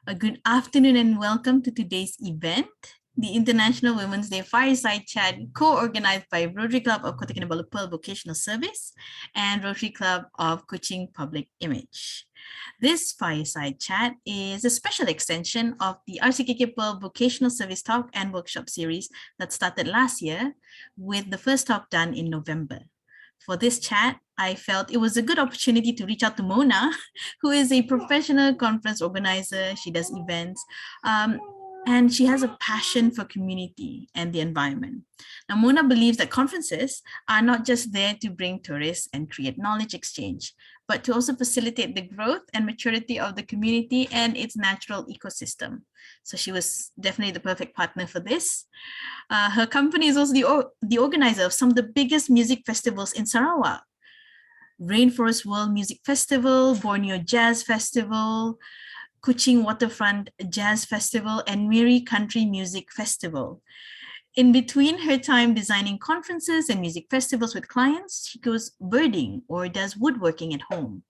A good afternoon and welcome to today's event, the International Women's Day Fireside Chat, co-organized by Rotary Club of Kota Kinabalu Pearl Vocational Service and Rotary Club of Kuching Public Image. This Fireside Chat is a special extension of the RCKK Pearl Vocational Service Talk and Workshop series that started last year, with the first talk done in November. For this chat, I felt it was a good opportunity to reach out to Mona, who is a professional conference organizer. She does events, and she has a passion for community and the environment. Now, Mona believes that conferences are not just there to bring tourists and create knowledge exchange, but to also facilitate the growth and maturity of the community and its natural ecosystem. So she was definitely the perfect partner for this. Her company is also the organizer of some of the biggest music festivals in Sarawak. Rainforest World Music Festival, Borneo Jazz Festival, Kuching Waterfront Jazz Festival, and Miri Country Music Festival. In between her time designing conferences and music festivals with clients, she goes birding or does woodworking at home.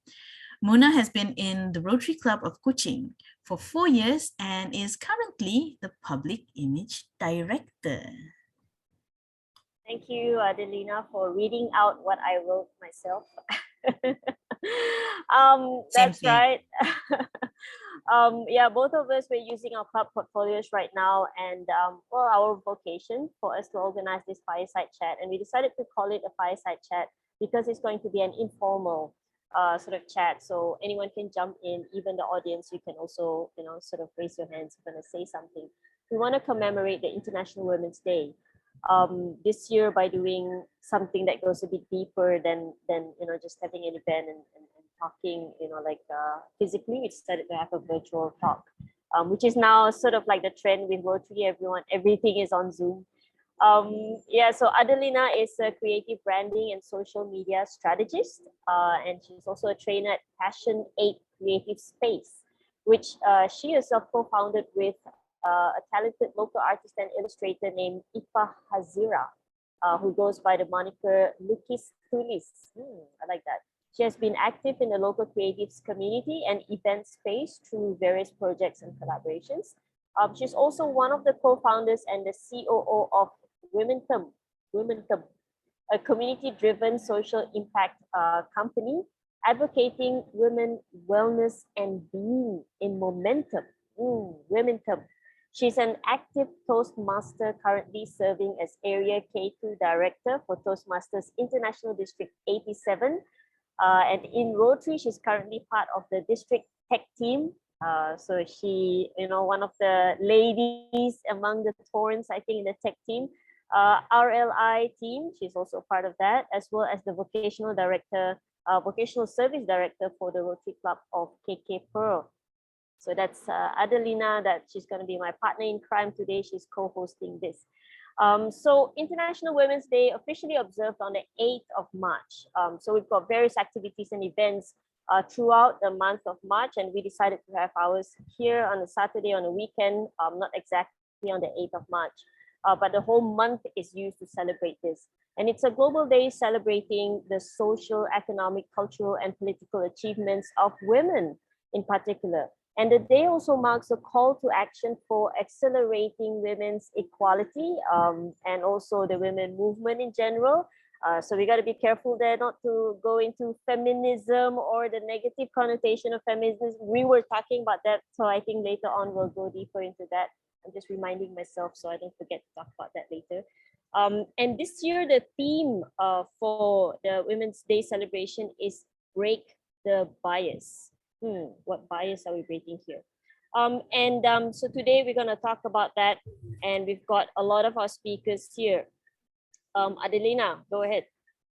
Mona has been in the Rotary Club of Kuching for 4 years and is currently the Public Image Director. Thank you, Adelina, for reading out what I wrote myself. That's right. Yeah, both of us, we're using our club portfolios right now, and well, our vocation for us to organize this fireside chat, and we decided to call it a fireside chat because it's going to be an informal sort of chat, so anyone can jump in, even the audience. You can also, sort of raise your hands if you're going to say something. We want to commemorate the International Women's Day this year by doing something that goes a bit deeper than just having an event and talking, physically. We decided to have a virtual talk, which is now sort of like the trend with Rotary. Everything is on Zoom. Yeah, so Adelina is a creative branding and social media strategist, and she's also a trainer at Passion 8 Creative Space, which she herself co-founded with a talented local artist and illustrator named Ifa Hazira, who goes by the moniker Lukis Tulis. I like that. She has been active in the local creatives community and event space through various projects and collaborations. She's also one of the co-founders and the COO of Womentum, a community-driven social impact company advocating women wellness and being in momentum. Womentum. She's an active Toastmaster, currently serving as Area K2 Director for Toastmasters International District 87. And in Rotary, she's currently part of the district tech team. So she, one of the ladies among the Torrents, I think, in the tech team. RLI team, she's also part of that, as well as the vocational director, vocational service director for the Rotary Club of KK Pearl. So that's Adelina, that she's going to be my partner in crime today. She's co-hosting this. So International Women's Day officially observed on the 8th of March. So we've got various activities and events throughout the month of March, and we decided to have ours here on a Saturday on a weekend, not exactly on the 8th of March, but the whole month is used to celebrate this. And it's a global day celebrating the social, economic, cultural, and political achievements of women in particular. And the day also marks a call to action for accelerating women's equality and also the women movement in general. So we got to be careful there not to go into feminism or the negative connotation of feminism. We were talking about that, so I think later on we'll go deeper into that. I'm just reminding myself so I don't forget to talk about that later. And this year, the theme for the Women's Day celebration is Break the Bias. What bias are we breaking here? So today we're going to talk about that, and we've got a lot of our speakers here. Adelina, go ahead.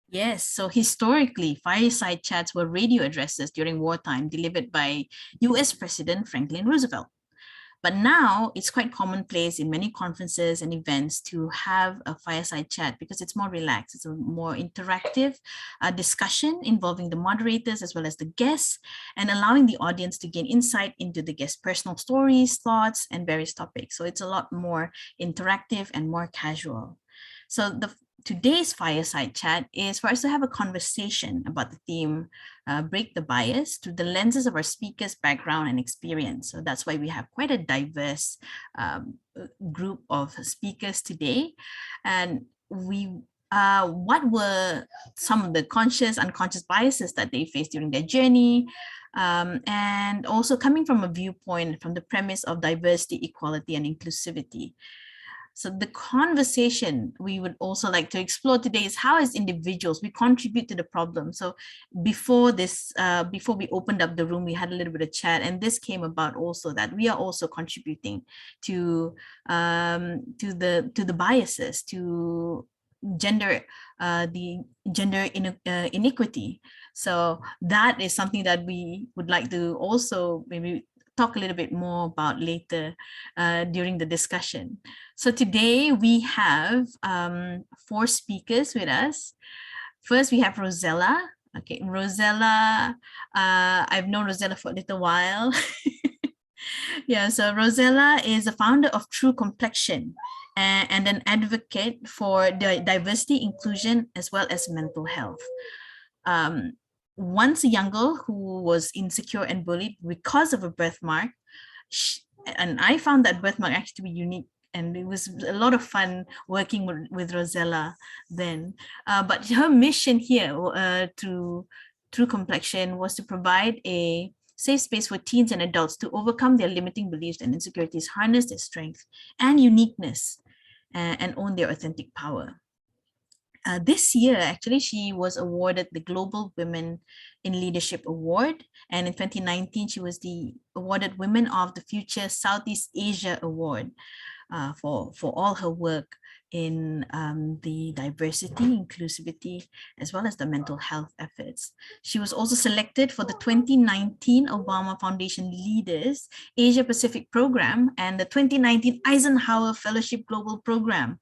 Yes, so historically, fireside chats were radio addresses during wartime delivered by US President Franklin Roosevelt. But now it's quite commonplace in many conferences and events to have a fireside chat because it's more relaxed. It's a more interactive discussion involving the moderators as well as the guests, and allowing the audience to gain insight into the guests' personal stories, thoughts, and various topics. So it's a lot more interactive and more casual. So the today's fireside chat is for us to have a conversation about the theme, break the bias through the lenses of our speaker's background and experience. So that's why we have quite a diverse group of speakers today. And what were some of the conscious, unconscious biases that they faced during their journey? And also coming from a viewpoint from the premise of diversity, equality, and inclusivity. So the conversation we would also like to explore today is how as individuals we contribute to the problem. So before this, before we opened up the room, we had a little bit of chat, and this came about also that we are also contributing to the biases, to gender, the gender inequity. So that is something that we would like to also maybe talk a little bit more about later during the discussion. So today we have 4 speakers with us. First, we have Rozella. Okay, Rozella, I've known Rozella for a little while. Yeah, so Rozella is the founder of True Complexion and an advocate for diversity, inclusion, as well as mental health. Once a young girl who was insecure and bullied because of a birthmark, and I found that birthmark actually to be unique, and it was a lot of fun working with Rozella then. But her mission here through Complexion was to provide a safe space for teens and adults to overcome their limiting beliefs and insecurities, harness their strength and uniqueness, and own their authentic power. This year, actually, she was awarded the Global Women in Leadership Award. And in 2019, she was the awarded Women of the Future Southeast Asia Award for all her work in the diversity, inclusivity, as well as the mental health efforts. She was also selected for the 2019 Obama Foundation Leaders Asia Pacific Program and the 2019 Eisenhower Fellowship Global Program.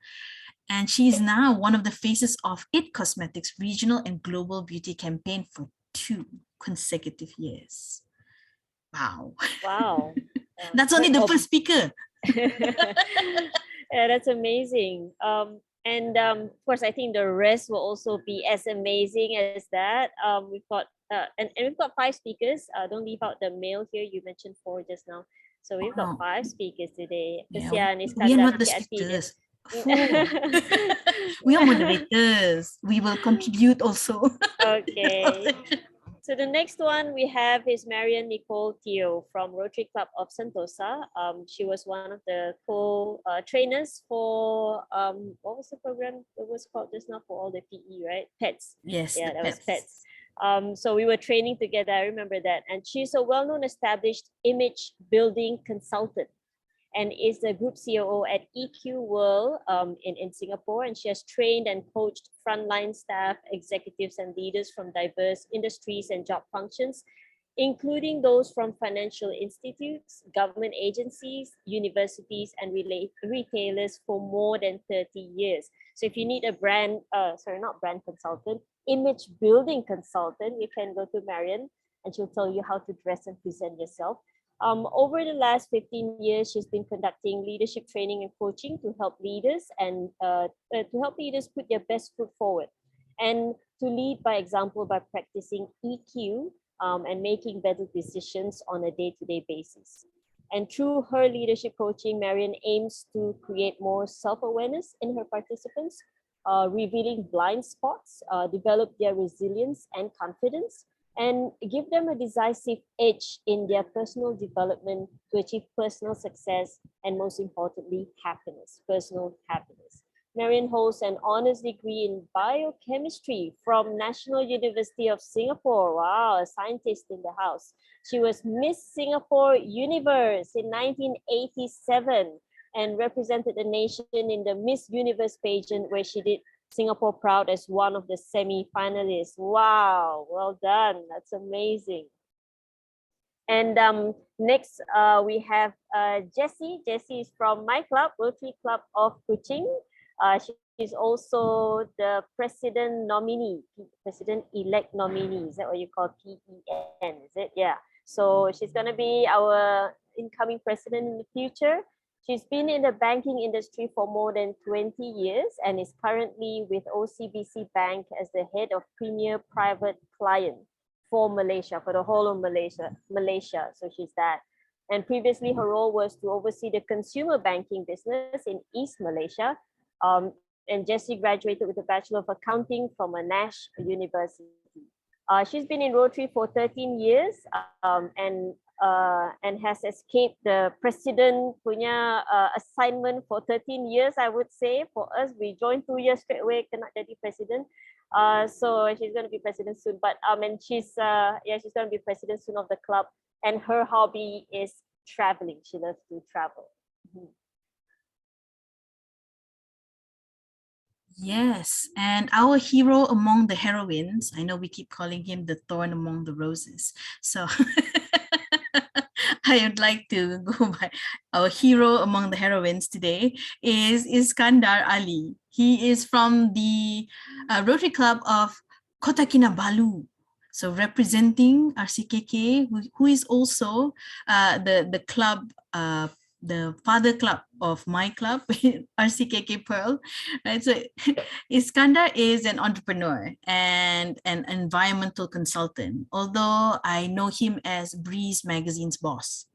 And she is now one of the faces of IT Cosmetics regional and global beauty campaign for 2 consecutive years. Wow. Wow. That's only the first speaker. Yeah, that's amazing. Of course, I think the rest will also be as amazing as that. We've got and we've got 5 speakers. Don't leave out the male here. You mentioned 4 just now, so we've got 5 speakers today. Yeah, and we are not the Iskandar, speakers. We are moderators. We will contribute also. Okay. So the next one we have is Marion Nicole Theo from Rotary Club of Sentosa. She was one of the trainers for what was the program it was called just now for all the PE, right? Pets. Yes. Yeah, that was pets. So we were training together. I remember that. And she's a well-known established image building consultant and is the group COO at EQ World in Singapore. And she has trained and coached frontline staff, executives, and leaders from diverse industries and job functions, including those from financial institutes, government agencies, universities, and retailers for more than 30 years. So if you need a image building consultant, you can go to Marion and she'll tell you how to dress and present yourself. Over the last 15 years, she's been conducting leadership training and coaching to help leaders put their best foot forward and to lead by example by practicing EQ and making better decisions on a day-to-day basis. And through her leadership coaching, Marion aims to create more self-awareness in her participants, revealing blind spots, develop their resilience and confidence, and give them a decisive edge in their personal development to achieve personal success and, most importantly, personal happiness. Marion holds an honors degree in biochemistry from National University of Singapore. Wow, a scientist in the house. She was Miss Singapore Universe in 1987 and represented the nation in the Miss Universe pageant where she did Singapore proud as one of the semi-finalists. Wow, well done. That's amazing. And next we have Jessie. Jessie is from my club, Rotary Club of Kuching. She's also the president president-elect nominee. Is that what you call PEN? Is it? Yeah. So she's going to be our incoming president in the future. She's been in the banking industry for more than 20 years and is currently with OCBC Bank as the head of Premier Private Client for Malaysia, for the whole of Malaysia. So she's that. And previously her role was to oversee the consumer banking business in East Malaysia. And Jessie graduated with a Bachelor of Accounting from Monash University. She's been in Rotary for 13 years and has escaped the president punya assignment for 13 years, I would say. For us, we joined 2 years straight away, cannot jadi president. So she's going to be president soon. But and she's going to be president soon of the club. And her hobby is traveling. She loves to travel. Yes, and our hero among the heroines, I know we keep calling him the thorn among the roses. So I would like to go by our hero among the heroines today is Iskandar Ali. He is from the Rotary Club of Kota Kinabalu. So representing RCKK, who is also the club, the father club of my club, RCKK Pearl. Right? So Iskandar is an entrepreneur and an environmental consultant, although I know him as Breeze Magazine's boss.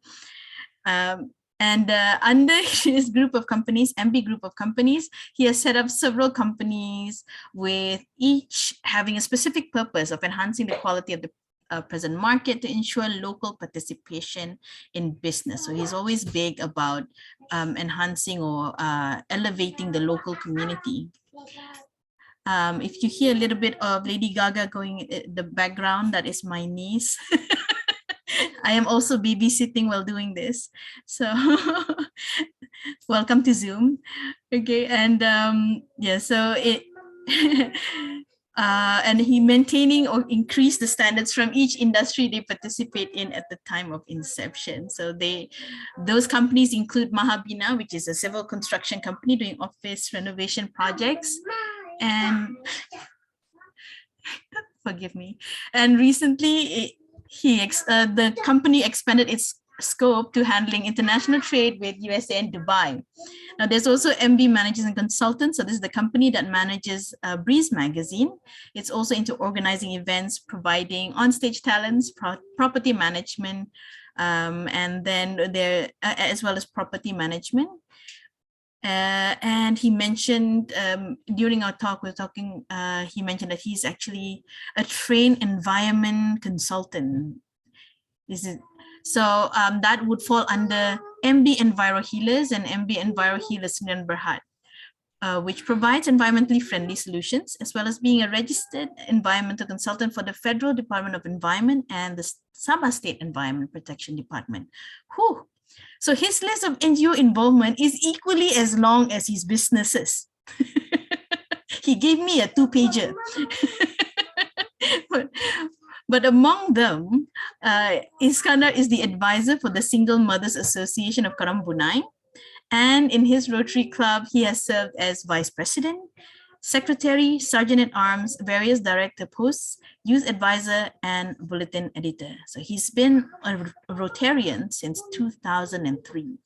And under his group of companies, MB Group of Companies, he has set up several companies with each having a specific purpose of enhancing the quality of the present market to ensure local participation in business. So he's always big about enhancing or elevating the local community. If you hear a little bit of Lady Gaga going in the background, that is my niece. I am also babysitting while doing this. So welcome to Zoom. Okay, and yeah, so it and he maintaining or increase the standards from each industry they participate in at the time of inception. So those companies include Mahjhrin, which is a civil construction company doing office renovation projects, and forgive me. And recently, the company expanded its scope to handling international trade with USA and Dubai. Now, there's also MB Managers and Consultants. So this is the company that manages Breeze Magazine. It's also into organizing events, providing onstage talents, property management, and then there as well as property management. And he mentioned during our talk, he mentioned that he's actually a trained environment consultant. So that would fall under MB Enviro Healers and MB Enviro Healers Sdn Bhd, which provides environmentally friendly solutions, as well as being a registered environmental consultant for the Federal Department of Environment and the Sabah State Environment Protection Department. Whew. So his list of NGO involvement is equally as long as his businesses. He gave me a 2-pager. But among them, Iskandar is the advisor for the Single Mothers Association of Karambunai. And in his Rotary Club, he has served as vice president, secretary, sergeant-at-arms, various director posts, youth advisor, and bulletin editor. So he's been a Rotarian since 2003.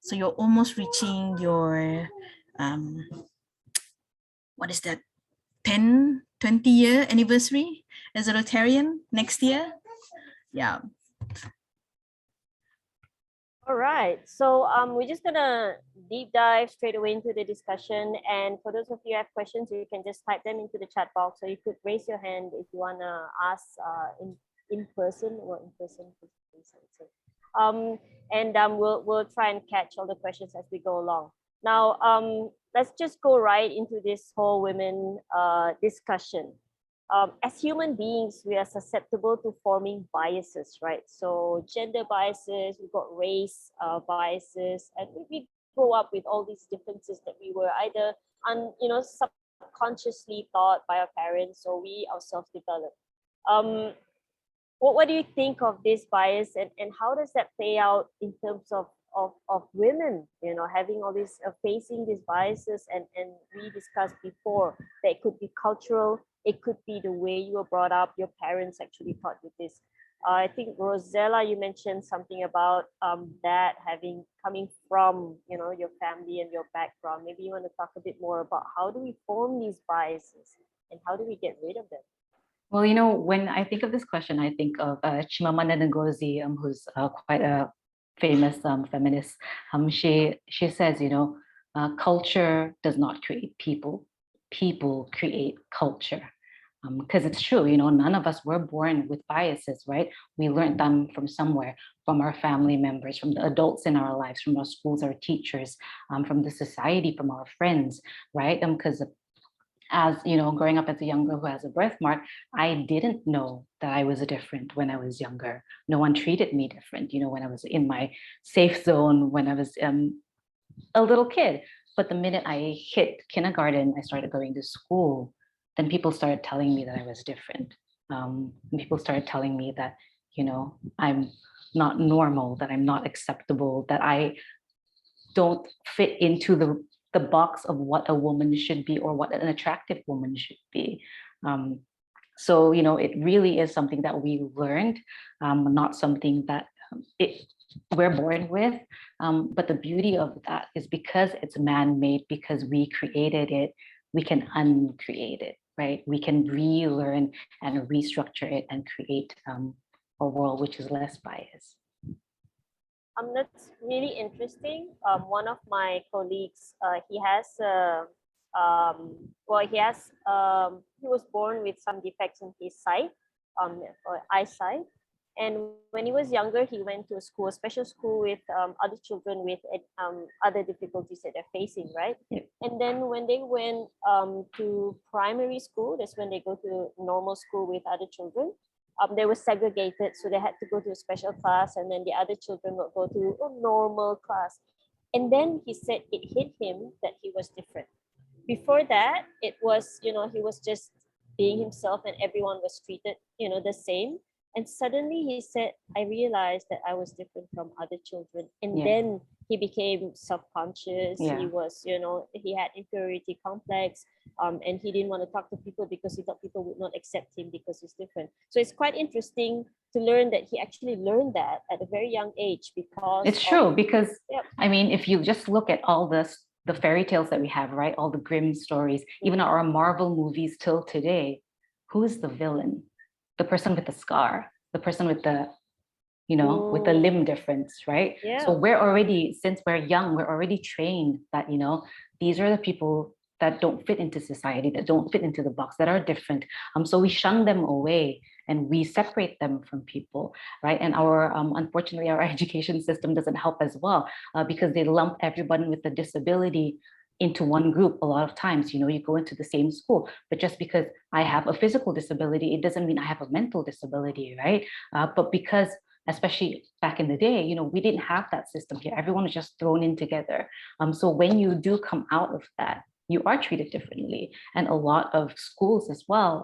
So you're almost reaching your, what is that, 10, 20-year anniversary as a Rotarian next year? Yeah. All right, so we're just gonna deep dive straight away into the discussion. And for those of you who have questions, you can just type them into the chat box, or you could raise your hand if you wanna ask in person. We'll try and catch all the questions as we go along. Now, let's just go right into this whole women discussion. As human beings, we are susceptible to forming biases, right? So gender biases, we've got race biases, and we grow up with all these differences that we were either subconsciously taught by our parents, or we ourselves developed. What do you think of this bias, and how does that play out in terms of women, having all these facing these biases? And we discussed before that it could be cultural, it could be the way you were brought up, your parents actually taught you this. I think Rozella, you mentioned something about that coming from, you know, your family and your background. Maybe you want to talk a bit more about how do we form these biases and how do we get rid of them? Well, when I think of this question, I think of Chimamanda Ngozi, who's quite a famous feminist. She says, culture does not create people; people create culture. Because it's true, none of us were born with biases, right? We learned them from somewhere, from our family members, from the adults in our lives, from our schools, our teachers, from the society, from our friends, right? Because as growing up as a young girl who has a birthmark, I didn't know that I was different when I was younger. No one treated me different, when I was in my safe zone, when I was a little kid. But the minute I hit kindergarten, I started going to school, then people started telling me that I was different. People started telling me that, I'm not normal, that I'm not acceptable, that I don't fit into the box of what a woman should be or what an attractive woman should be. So, it really is something that we learned, not something that we're born with. But the beauty of that is because it's man-made, because we created it, we can uncreate it, right? We can relearn and restructure it and create a world which is less biased. That's really interesting. One of my colleagues, he was born with some defects in his sight, or eyesight. And when he was younger, he went to a special school with other children with other difficulties that they're facing, right? Yep. And then when they went to primary school, that's when they go to normal school with other children. They were segregated, so they had to go to a special class, and then the other children would go to a normal class. And then he said it hit him that he was different. Before that, it was, he was just being himself and everyone was treated, the same. And suddenly he said, I realized that I was different from other children. And then he became self-conscious. Yeah. He was, he had inferiority complex. And he didn't want to talk to people because he thought people would not accept him because he's different. So it's quite interesting to learn that he actually learned that at a very young age because it's true. Because I mean, if you just look at all the fairy tales that we have, right? All the Grimm stories, even our Marvel movies till today, who is the villain? The person with the scar, the person with the, with the limb difference, right? Yeah. So we're already, since we're young, we're already trained that, these are the people that don't fit into society, that don't fit into the box, that are different. So we shun them away and we separate them from people, right? And our, unfortunately, our education system doesn't help as well because they lump everybody with a disability into one group a lot of times. You go into the same school, but just because I have a physical disability, it doesn't mean I have a mental disability, right? But because, especially back in the day, we didn't have that system here. Everyone was just thrown in together. So when you do come out of that, you are treated differently. And a lot of schools as well.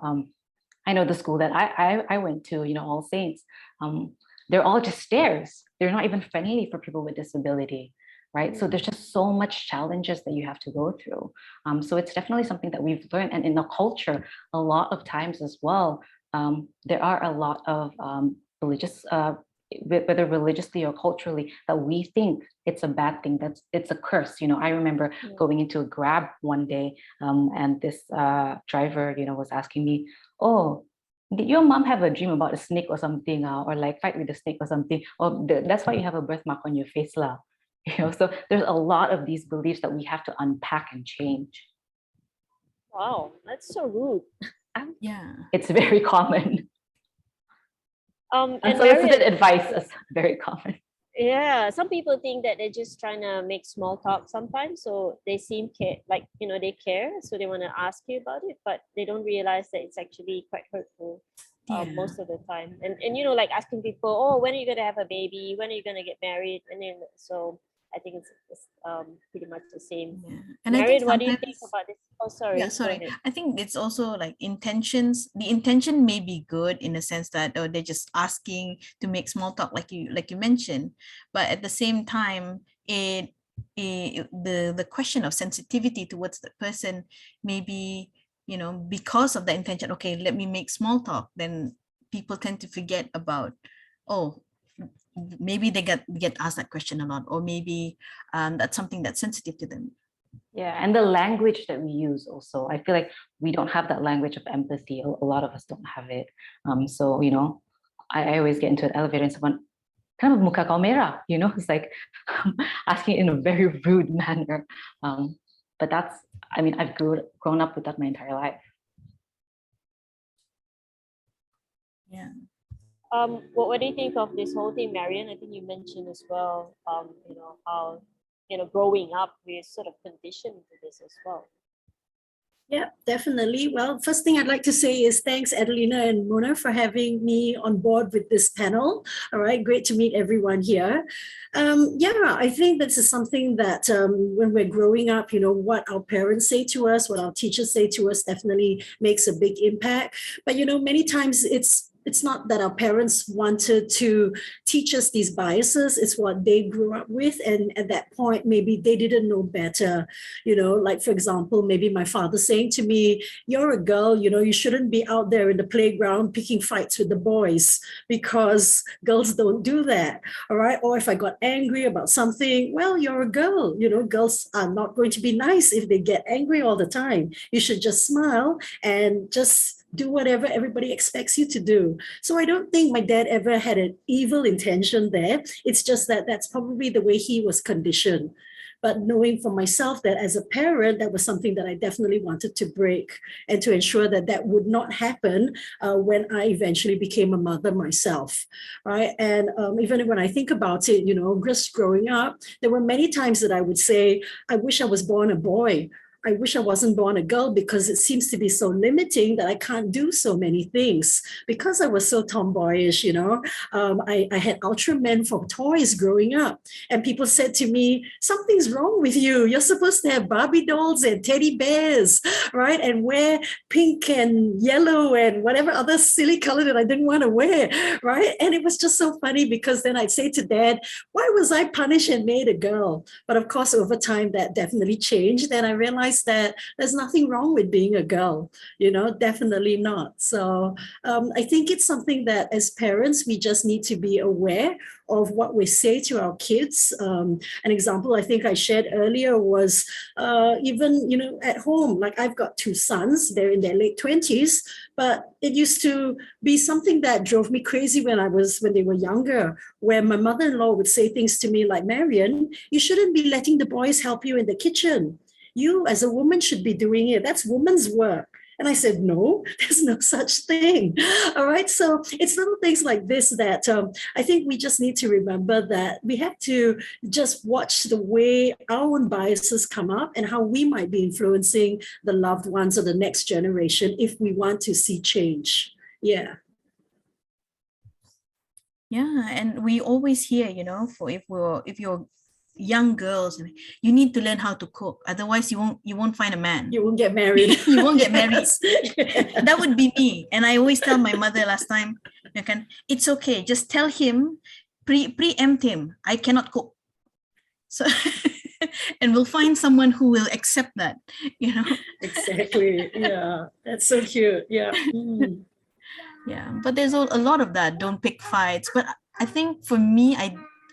I know the school that I went to, All Saints, they're all just stairs. They're not even friendly for people with disability. Right. So there's just so much challenges that you have to go through. So it's definitely something that we've learned. And in the culture, a lot of times as well, there are a lot of religious, whether religiously or culturally, that we think it's a bad thing, it's a curse. I remember going into a Grab one day and this driver, was asking me, oh, did your mom have a dream about a snake or something, or like fight with a snake or something? Or that's why you have a birthmark on your face, lah. So there's a lot of these beliefs that we have to unpack and change. Wow, that's so rude. Yeah, it's very common. And unsolicited advice is very common. Yeah, some people think that they're just trying to make small talk sometimes, so they seem like they care, so they want to ask you about it, but they don't realize that it's actually quite hurtful. Most of the time, and like asking people, oh, when are you gonna have a baby? When are you gonna get married? And then so I think it's pretty much the same. Yeah. And Marion, I think what do you think about this? Oh, sorry. Yeah, sorry. I think it's also like intentions. The intention may be good in the sense that they're just asking to make small talk, like you mentioned, but at the same time, the question of sensitivity towards the person may be, because of the intention. Okay, let me make small talk. Then people tend to forget about, oh, maybe they get asked that question a lot, or maybe that's something that's sensitive to them. Yeah, and the language that we use also, I feel like we don't have that language of empathy. A lot of us don't have it. So, you know, I always get into an elevator and someone kind of muka kau merah, you know, it's like asking in a very rude manner. But that's, I mean, I've grown up with that my entire life. Yeah. What do you think of this whole thing, Marion? I think you mentioned as well, you know, how, you know, growing up, we're sort of conditioned to this as well. Yeah, definitely. Well, first thing I'd like to say is thanks, Adelina and Mona, for having me on board with this panel. All right, great to meet everyone here. Yeah, I think this is something that when we're growing up, you know, what our parents say to us, what our teachers say to us definitely makes a big impact. But, you know, many times it's not that our parents wanted to teach us these biases, it's what they grew up with. And at that point, maybe they didn't know better. You know, like, for example, maybe my father saying to me, you're a girl, you know, you shouldn't be out there in the playground picking fights with the boys because girls don't do that. All right. Or if I got angry about something, well, you're a girl, you know, girls are not going to be nice if they get angry all the time. You should just smile and just do whatever everybody expects you to do. So I don't think my dad ever had an evil intention there. It's just that that's probably the way he was conditioned. But knowing for myself that as a parent, that was something that I definitely wanted to break and to ensure that that would not happen when I eventually became a mother myself, right? And even when I think about it, you know, just growing up, there were many times that I would say, I wish I was born a boy. I wish I wasn't born a girl because it seems to be so limiting that I can't do so many things. Because I was so tomboyish, you know, I had Ultraman for toys growing up. And people said to me, something's wrong with you. You're supposed to have Barbie dolls and teddy bears, right? And wear pink and yellow and whatever other silly color that I didn't want to wear, right? And it was just so funny because then I'd say to Dad, why was I punished and made a girl? But of course, over time, that definitely changed. And I realized that there's nothing wrong with being a girl, you know, definitely not. So I think it's something that as parents, we just need to be aware of what we say to our kids. An example I think I shared earlier was even, you know, at home, like I've got two sons, they're in their late 20s, but it used to be something that drove me crazy when they were younger, where my mother-in-law would say things to me like, Marion, you shouldn't be letting the boys help you in the kitchen. You as a woman should be doing it. That's woman's work. And I said, no, there's no such thing. All right. So it's little things like this that I think we just need to remember that we have to just watch the way our own biases come up and how we might be influencing the loved ones of the next generation if we want to see change. Yeah. Yeah. And we always hear, you know, if you're young girls, you need to learn how to cook, otherwise you won't find a man, you won't get married. You won't get married. Yes. That would be me. And I always tell my mother last time, it's okay, just tell him, preempt him, I cannot cook. So and we'll find someone who will accept that, you know. Exactly. Yeah, that's so cute. Yeah. Yeah, but there's a lot of that, don't pick fights. But I think for me,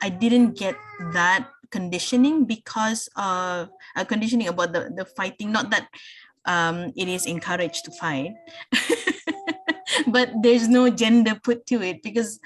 I didn't get that conditioning because of conditioning about the fighting, not that it is encouraged to fight. But there's no gender put to it because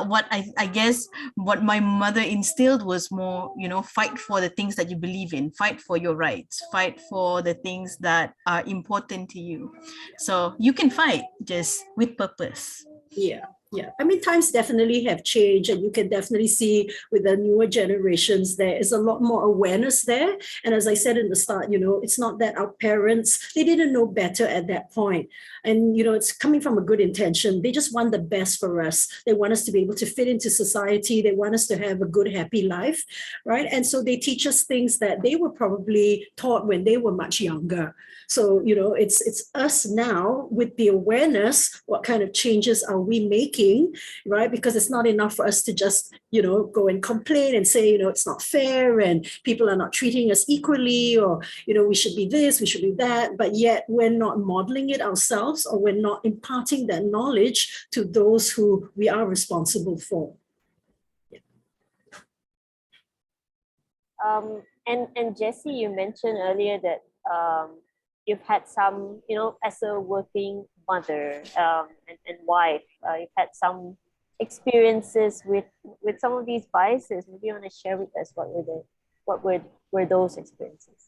what I guess what my mother instilled was more, you know, fight for the things that you believe in, fight for your rights, fight for the things that are important to you. So you can fight just with purpose. Yeah. Yeah, I mean, times definitely have changed, and you can definitely see with the newer generations, there is a lot more awareness there. And as I said in the start, you know, it's not that our parents, they didn't know better at that point. And, you know, it's coming from a good intention. They just want the best for us. They want us to be able to fit into society. They want us to have a good, happy life, right? And so they teach us things that they were probably taught when they were much younger. So, you know, it's us now with the awareness, what kind of changes are we making working, right? Because it's not enough for us to just, go and complain and say, it's not fair and people are not treating us equally, or, we should be this, we should be that, but yet we're not modeling it ourselves, or we're not imparting that knowledge to those who we are responsible for. And Jessie, you mentioned earlier that you've had some, as a working mother and wife, you've had some experiences with some of these biases. Maybe you want to share with us what were those experiences?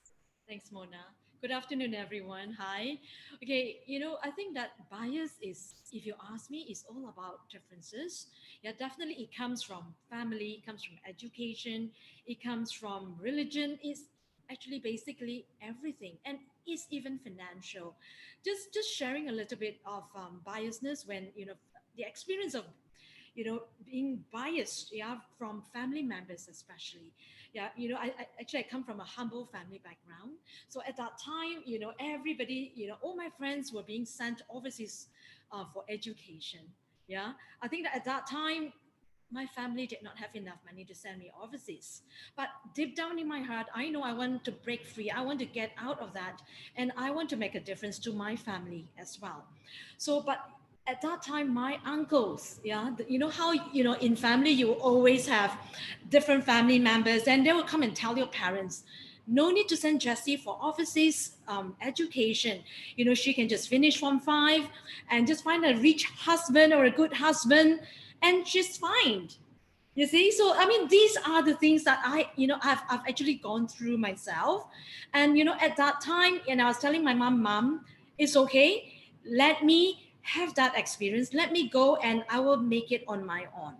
Thanks, Mona. Good afternoon, everyone. Hi. Okay, I think that bias is, if you ask me, is all about differences. Yeah, definitely it comes from family, it comes from education, it comes from religion. It's actually basically everything, and it's even financial. Just sharing a little bit of biasness when, the experience of being biased, yeah, from family members especially. Yeah, I come from a humble family background. So at that time, everybody, all my friends were being sent overseas for education. Yeah, I think that at that time, my family did not have enough money to send me overseas. But deep down in my heart, I know I want to break free. I want to get out of that. And I want to make a difference to my family as well. So, but at that time, my uncles, yeah, how, in family, you always have different family members, and they will come and tell your parents, no need to send Jessie for overseas education. She can just finish Form 5 and just find a rich husband or a good husband, and she's fine. You see, so I mean, these are the things that I've actually gone through myself. And at that time, and I was telling my mom, it's okay, let me have that experience, let me go and I will make it on my own.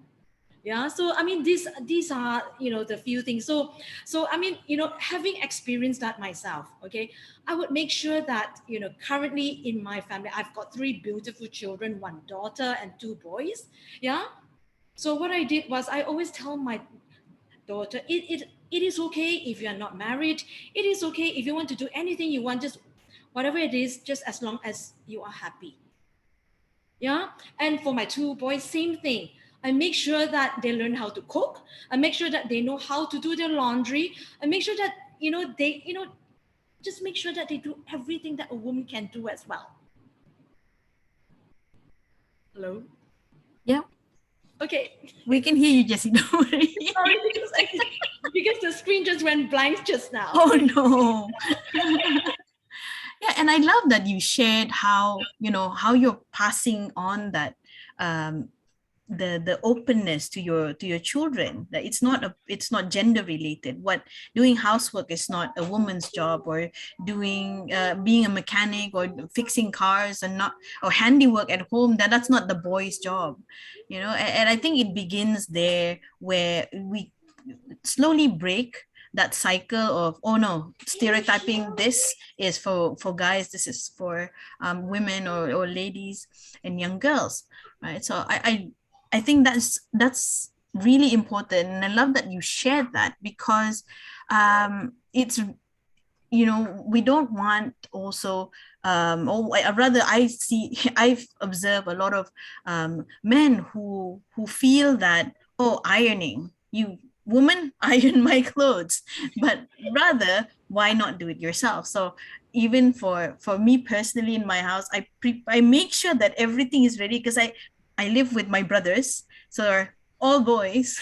Yeah, so I mean, these are the few things. So I mean, having experienced that myself, okay, I would make sure that currently in my family, I've got 3 beautiful children, 1 daughter and 2 boys. Yeah, so what I did was, I always tell my daughter, it is okay if you are not married. It is okay if you want to do anything you want, just whatever it is, just as long as you are happy. Yeah, and for my 2 boys, same thing. I make sure that they learn how to cook. I make sure that they know how to do their laundry. I make sure that they just make sure that they do everything that a woman can do as well. Hello. Yeah. Okay. We can hear you, Jessie. Don't worry. Sorry, because the screen just went blank just now. Oh no. Yeah, and I love that you shared how you're passing on that the openness to your children, that it's not gender related. What doing housework is not a woman's job, or doing being a mechanic or fixing cars and not, or handiwork at home, that's not the boy's job. And I think it begins there, where we slowly break that cycle of, oh no, stereotyping, this is for guys, this is for women or ladies and young girls, right? So I think that's really important, and I love that you shared that, because it's we don't want also or rather I've observed a lot of men who feel that, oh, ironing, you woman, iron my clothes, but rather, why not do it yourself? So even for me personally, in my house, I make sure that everything is ready, because I live with my brothers, so they're all boys.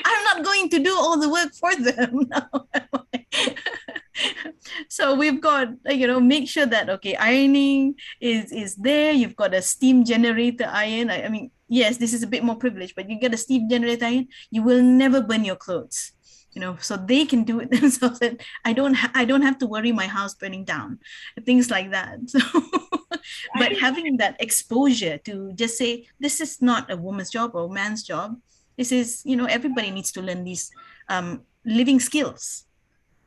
I'm not going to do all the work for them now. So we've got, make sure that, okay, ironing is there. You've got a steam generator iron. I mean, yes, this is a bit more privileged, but you get a steam generator iron, you will never burn your clothes. So they can do it themselves, and I don't have to worry my house burning down, things like that. So but having that exposure to just say, this is not a woman's job or a man's job, this is, everybody needs to learn these living skills.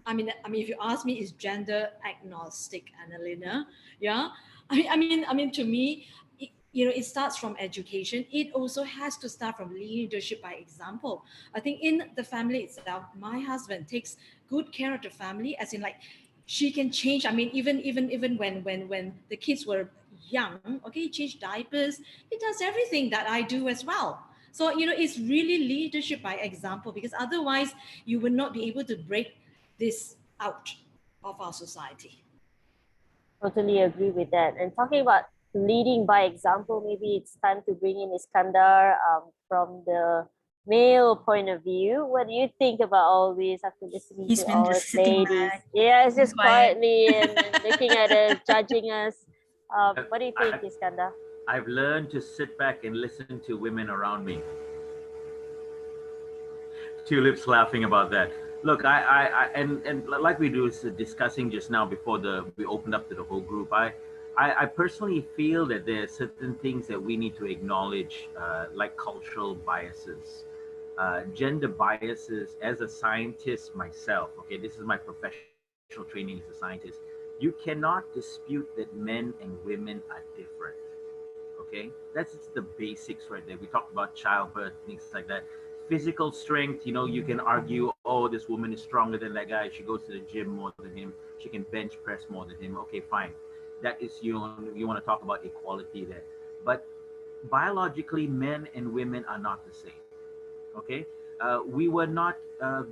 I mean, if you ask me, is gender agnostic, Adelina. Yeah, I mean, to me, it starts from education. It also has to start from leadership by example. I think in the family itself, my husband takes good care of the family, as in, like, she can change. I mean, even when the kids were young, okay, change diapers. He does everything that I do as well. So, it's really leadership by example, because otherwise you will not be able to break this out of our society. Totally agree with that. And talking about leading by example, maybe it's time to bring in Iskandar from the male point of view. What do you think about all this after listening He's to been our just sitting ladies? back, Yeah, it's just quiet. quietly and looking at us, judging us. What do you think, Iskandar? I've learned to sit back and listen to women around me. Tulips laughing about that. Look, and like we do discussing just now before we opened up to the whole group. I personally feel that there are certain things that we need to acknowledge, like cultural biases, gender biases. As a scientist myself, okay, this is my professional training as a scientist. You cannot dispute that men and women are different. Okay, that's just the basics right there. We talked about childbirth, things like that. Physical strength, you can argue, oh, this woman is stronger than that guy, she goes to the gym more than him, she can bench press more than him. Okay, fine. That is, you want to talk about equality there. But biologically, men and women are not the same. Okay, we were not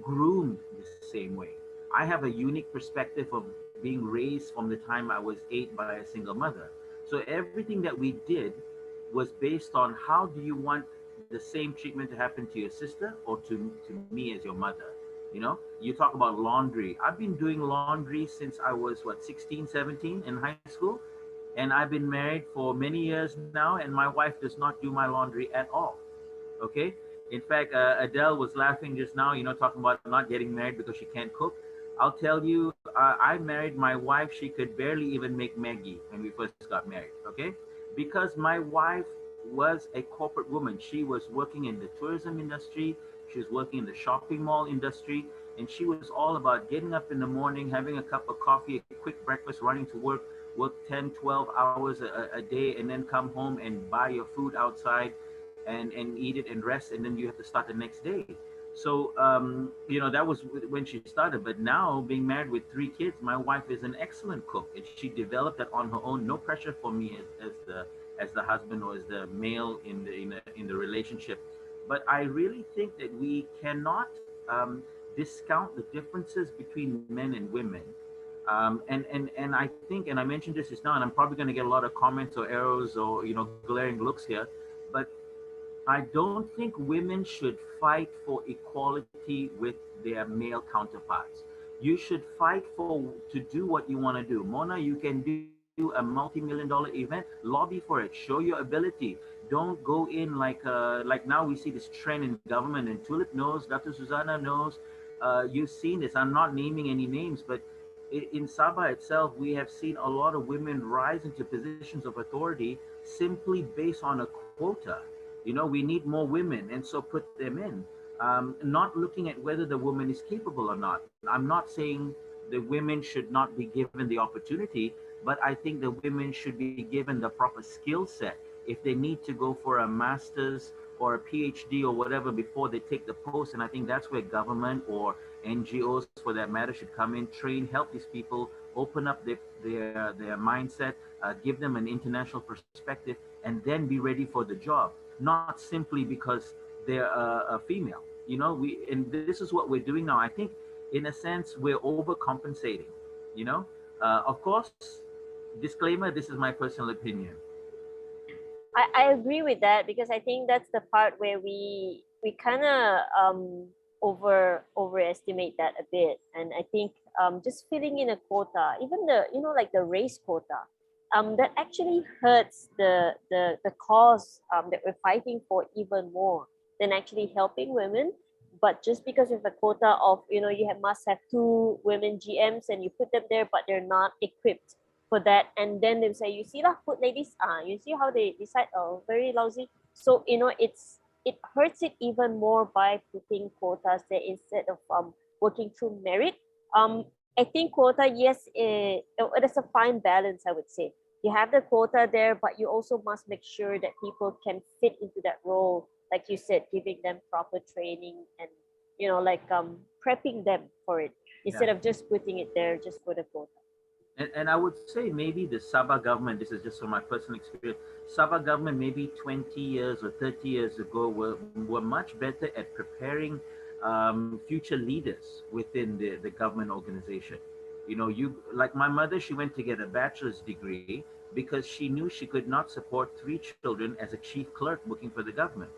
groomed the same way. I have a unique perspective of being raised from the time I was 8 by a single mother. So everything that we did was based on how do you want the same treatment to happen to your sister or to me as your mother. You talk about laundry. I've been doing laundry since I was 16, 17 in high school, and I've been married for many years now, and my wife does not do my laundry at all. Okay. In fact, Adele was laughing just now, talking about not getting married because she can't cook. I'll tell you, I married my wife. She could barely even make Maggie when we first got married. Okay. Because my wife was a corporate woman. She was working in the tourism industry. She was working in the shopping mall industry. And she was all about getting up in the morning, having a cup of coffee, a quick breakfast, running to work 10, 12 hours a day, and then come home and buy your food outside and eat it and rest, and then you have to start the next day. So that was when she started. But now, being married with 3 kids, my wife is an excellent cook, and she developed that on her own. No pressure for me as the husband or as the male in the relationship. But I really think that we cannot discount the differences between men and women. And I think, and I mentioned this just now, and I'm probably going to get a lot of comments or arrows or glaring looks here, but I don't think women should fight for equality with their male counterparts. You should fight to do what you want to do. Mona, you can do a multi-million-dollar event, lobby for it, show your ability. Don't go in like now we see this trend in government, and Tulip knows, Dr. Susanna knows, you've seen this. I'm not naming any names, but in Sabah itself, we have seen a lot of women rise into positions of authority simply based on a quota. We need more women, and so put them in. Not looking at whether the woman is capable or not. I'm not saying the women should not be given the opportunity, but I think the women should be given the proper skill set. If they need to go for a master's or a PhD or whatever before they take the post, and I think that's where government or NGOs, for that matter, should come in, train, help these people, open up their mindset, give them an international perspective, and then be ready for the job. Not simply because they're a female. And this is what we're doing now. I think, in a sense, we're overcompensating. Of course, disclaimer: this is my personal opinion. I agree with that, because I think that's the part where we kind of overestimate that a bit. And I think just filling in a quota, even the like the race quota, that actually hurts the cause that we're fighting for even more than actually helping women. But just because of the quota of you must have 2 women GMs, and you put them there, but they're not equipped for that, and then they say, you see lah, food ladies, you see how they decide, oh, very lousy. So it hurts it even more by putting quotas there instead of working through merit. I think quota, yes, it is a fine balance, I would say. You have the quota there, but you also must make sure that people can fit into that role, like you said, giving them proper training and prepping them for it, instead of just putting it there just for the quota. And I would say maybe the Sabah government, this is just from my personal experience, Sabah government maybe 20 years or 30 years ago were much better at preparing future leaders within the government organization. You know, you like my mother, she went to get a bachelor's degree because she knew she could not support 3 children as a chief clerk working for the government.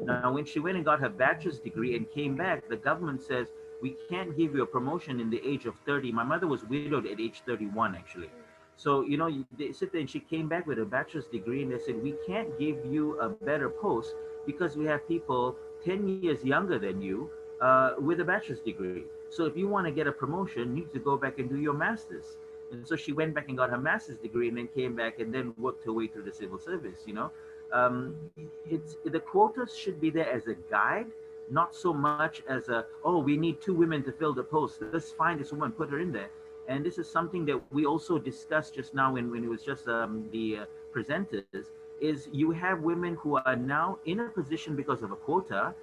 Now, when she went and got her bachelor's degree and came back, the government says, we can't give you a promotion in the age of 30. My mother was widowed at age 31, actually. So, you know, they sit there and she came back with a bachelor's degree and they said, we can't give you a better post because we have people 10 years younger than you with a bachelor's degree. So if you want to get a promotion, you need to go back and do your master's. And so she went back and got her master's degree and then came back and then worked her way through the civil service, you know. It's the quotas should be there as a guide, not so much as a, oh, we need 2 women to fill the post. Let's find this woman, put her in there. And this is something that we also discussed just now when it was just the presenters, is you have women who are now in a position because of a quota,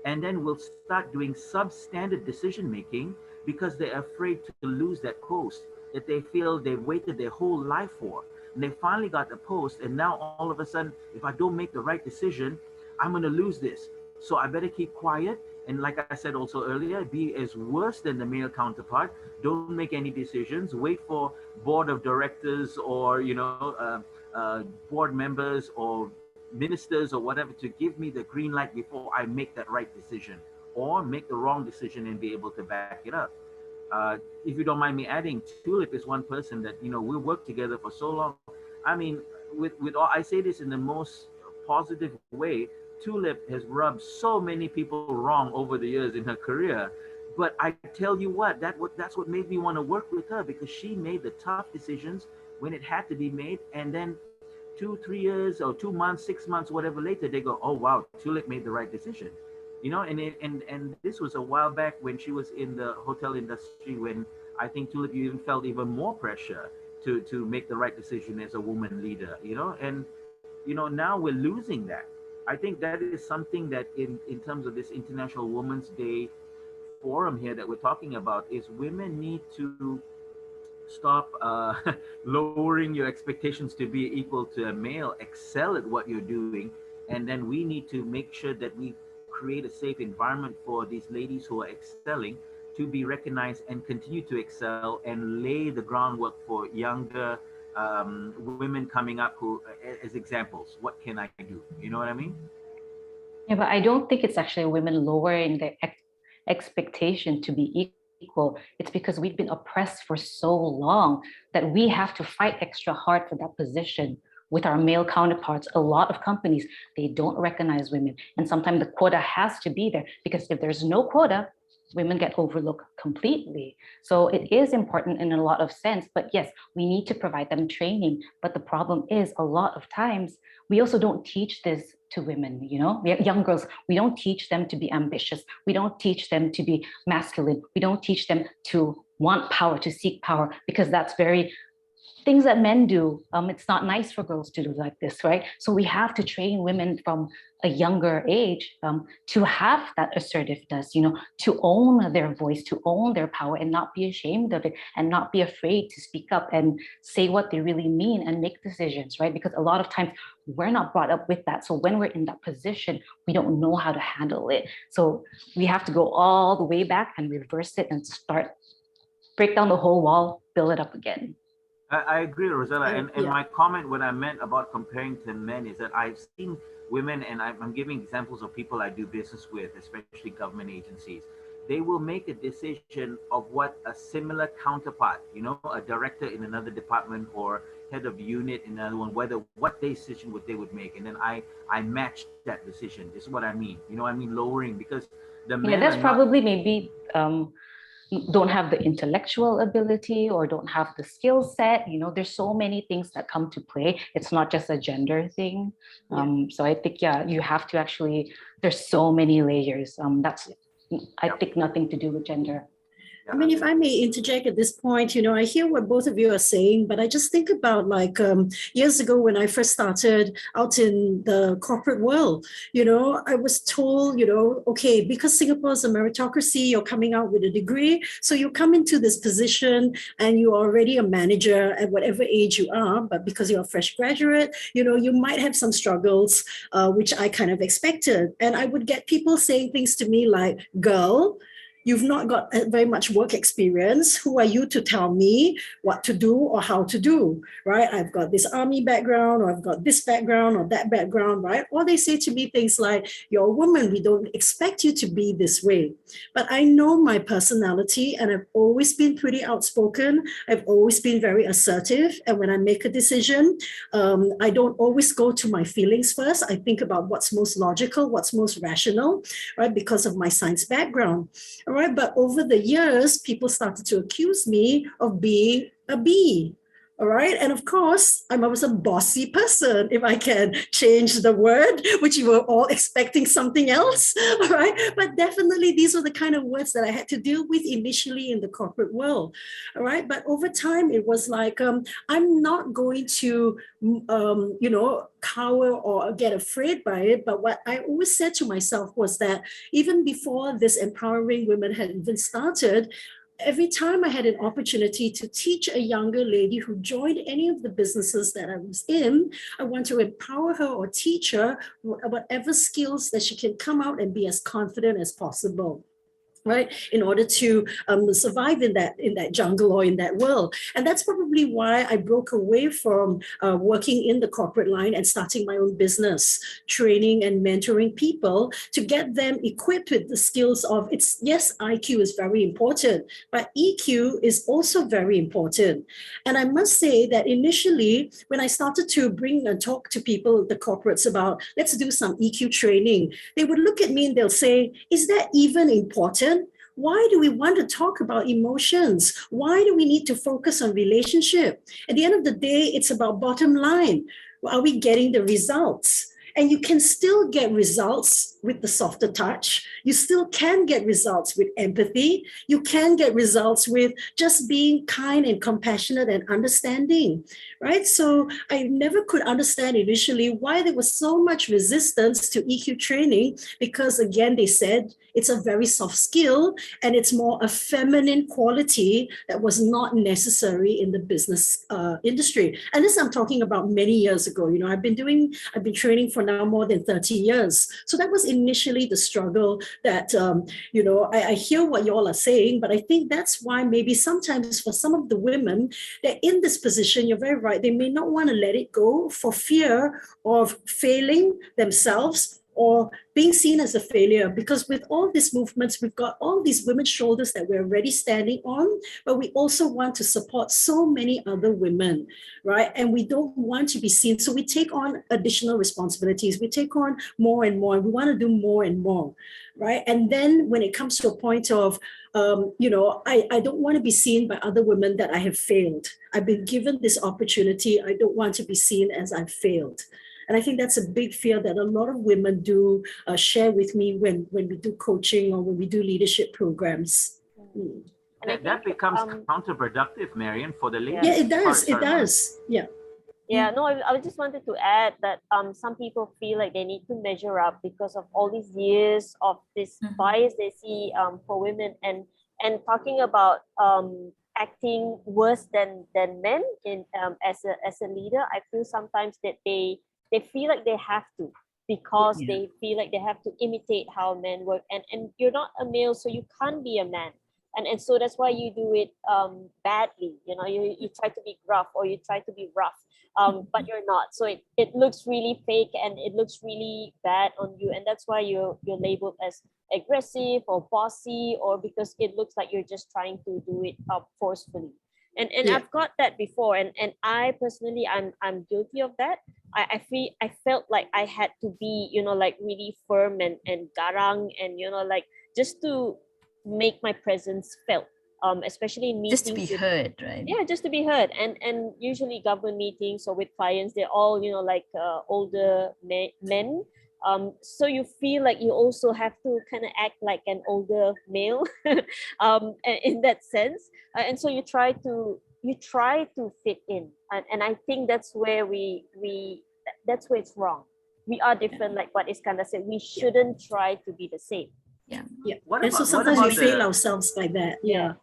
and then will start doing substandard decision making because they're afraid to lose that post that they feel they've waited their whole life for. And they finally got the post, and now all of a sudden, if I don't make the right decision, I'm going to lose this. So I better keep quiet. And like I said also earlier, be as worse than the male counterpart. Don't make any decisions. Wait for board of directors or, you know, board members or ministers or whatever to give me the green light before I make that right decision, or make the wrong decision and be able to back it up. If you don't mind me adding, Tulip is one person that, you know, we worked together for so long. I mean, with all, I say this in the most positive way, Tulip has rubbed so many people wrong over the years in her career. But I tell you what, that's what made me want to work with her, because she made the tough decisions when it had to be made. And then 2-3 years or 2 months, 6 months, whatever later, they go, oh, wow, Tulip made the right decision. You know, and this was a while back when she was in the hotel industry, when I think Tulip, you even felt even more pressure to make the right decision as a woman leader, you know. And you know, now we're losing that. I think that is something that in terms of this International Women's Day forum here that we're talking about, is women need to stop lowering your expectations to be equal to a male, excel at what you're doing. And then we need to make sure that we create a safe environment for these ladies who are excelling to be recognized and continue to excel, and lay the groundwork for younger women coming up who, as examples, what can I do? You know what I mean? Yeah, but I don't think it's actually women lowering their expectation to be equal. It's because we've been oppressed for so long that we have to fight extra hard for that position with our male counterparts. A lot of companies, they don't recognize women. And sometimes the quota has to be there, because if there's no quota, women get overlooked completely. So it is important in a lot of sense, but yes, we need to provide them training. But the problem is, a lot of times we also don't teach this to women, you know, young girls. We don't teach them to be ambitious. We don't teach them to be masculine. We don't teach them to want power, to seek power, because that's very things that men do. It's not nice for girls to do like this, right? So we have to train women from a younger age to have that assertiveness, you know, to own their voice, to own their power, and not be ashamed of it, and not be afraid to speak up and say what they really mean and make decisions, right? Because a lot of times we're not brought up with that. So when we're in that position, we don't know how to handle it. So we have to go all the way back and reverse it and start, break down the whole wall, build it up again. I agree, Rozella. And my comment, what I meant about comparing to men, is that I've seen women, and I'm giving examples of people I do business with, especially government agencies. They will make a decision of what a similar counterpart, you know, a director in another department or head of unit in another one, whether what decision they would make. And then I match that decision. This is what I mean. You know, I mean lowering, because the men that's probably maybe don't have the intellectual ability or don't have the skill set. You know, there's so many things that come to play. It's not just a gender thing. So I think, you have to actually, there's so many layers. That's, I think, nothing to do with gender. I mean, if I may interject at this point, I hear what both of you are saying, but I just think about years ago when I first started out in the corporate world, I was told, okay, because Singapore is a meritocracy, you're coming out with a degree. So you come into this position and you're already a manager at whatever age you are, but because you're a fresh graduate, you might have some struggles, which I kind of expected. And I would get people saying things to me like, girl, you've not got very much work experience. Who are you to tell me what to do or how to do, right? I've got this army background, or I've got this background or that background, right? Or they say to me things like, you're a woman, we don't expect you to be this way. But I know my personality, and I've always been pretty outspoken. I've always been very assertive. And when I make a decision, I don't always go to my feelings first. I think about what's most logical, what's most rational, right? Because of my science background. All right, but over the years, people started to accuse me of being a bee. All right. And of course, I was a bossy person, if I can change the word, which you were all expecting something else. All right. But definitely, these were the kind of words that I had to deal with initially in the corporate world. All right. But over time, it was like, I'm not going to, cower or get afraid by it. But what I always said to myself was that even before this Empowering Women had even started, every time I had an opportunity to teach a younger lady who joined any of the businesses that I was in, I want to empower her or teach her whatever skills that she can come out and be as confident as possible, right, in order to survive in that jungle or in that world. And that's probably why I broke away from working in the corporate line and starting my own business, training and mentoring people to get them equipped with the skills of, yes, IQ is very important, but EQ is also very important. And I must say that initially, when I started to bring and talk to people, the corporates, about let's do some EQ training, they would look at me and they'll say, is that even important? Why do we want to talk about emotions? Why do we need to focus on relationship? At the end of the day, it's about bottom line. Are we getting the results? And you can still get results with the softer touch. You still can get results with empathy. You can get results with just being kind and compassionate and understanding, right? So I never could understand initially why there was so much resistance to EQ training, because again, they said it's a very soft skill and it's more a feminine quality that was not necessary in the business industry. And this I'm talking about many years ago. I've been training for now more than 30 years. So that was initially the struggle that, I hear what you all are saying, but I think that's why maybe sometimes for some of the women, they're in this position, you're very right, they may not want to let it go for fear of failing themselves or being seen as a failure. Because with all these movements, we've got all these women's shoulders that we're already standing on, but we also want to support so many other women, right? And we don't want to be seen. So we take on additional responsibilities. We take on more and more, and we want to do more and more, right? And then when it comes to a point of, I don't want to be seen by other women that I have failed. I've been given this opportunity. I don't want to be seen as I've failed. And I think that's a big fear that a lot of women do share with me when we do coaching or when we do leadership programs. And that becomes counterproductive, Marion, for the ladies. Yeah, it does. It does. Yeah. Yeah, no, I just wanted to add that some people feel like they need to measure up because of all these years of this bias they see for women, and talking about acting worse than men in as a leader. I feel sometimes that they feel like they have to, because they feel like they have to imitate how men work, and you're not a male, so you can't be a man. And so that's why you do it badly. You try to be gruff or you try to be rough, but you're not. So it looks really fake and it looks really bad on you. And that's why you're labeled as aggressive or bossy, or because it looks like you're just trying to do it forcefully. And I've got that before. And I personally, I'm guilty of that. I felt like I had to be, like really firm and garang and, like just to make my presence felt, especially in meetings. Just to be heard, right? Yeah, just to be heard. And usually government meetings or with clients, they're all, like older men. So you feel like you also have to kind of act like an older male, in that sense, and so you try to fit in, and I think that's where that's where it's wrong. We are different, like what Iskandar said. We shouldn't try to be the same. Yeah. And so sometimes we fail ourselves by that. Yeah.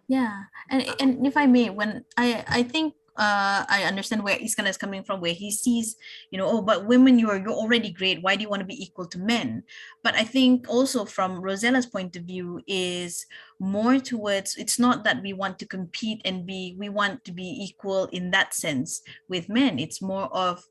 And if I may, when I think I understand where Iskandar is coming from, where he sees, oh, but women, you're already great. Why do you want to be equal to men? But I think also from Rozella's point of view is more towards, it's not that we want to compete and we want to be equal in that sense with men. It's more of,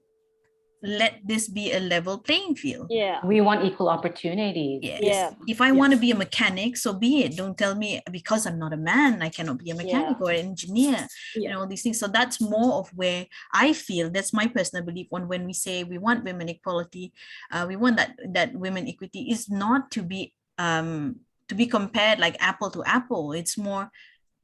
let this be a level playing field. Yeah. We want equal opportunities. Yes. Yeah. If I want to be a mechanic, so be it. Don't tell me because I'm not a man, I cannot be a mechanic or an engineer, all these things. So that's more of where I feel, that's my personal belief on when we say we want women equality, we want that women equity is not to be compared like apple to apple. It's more,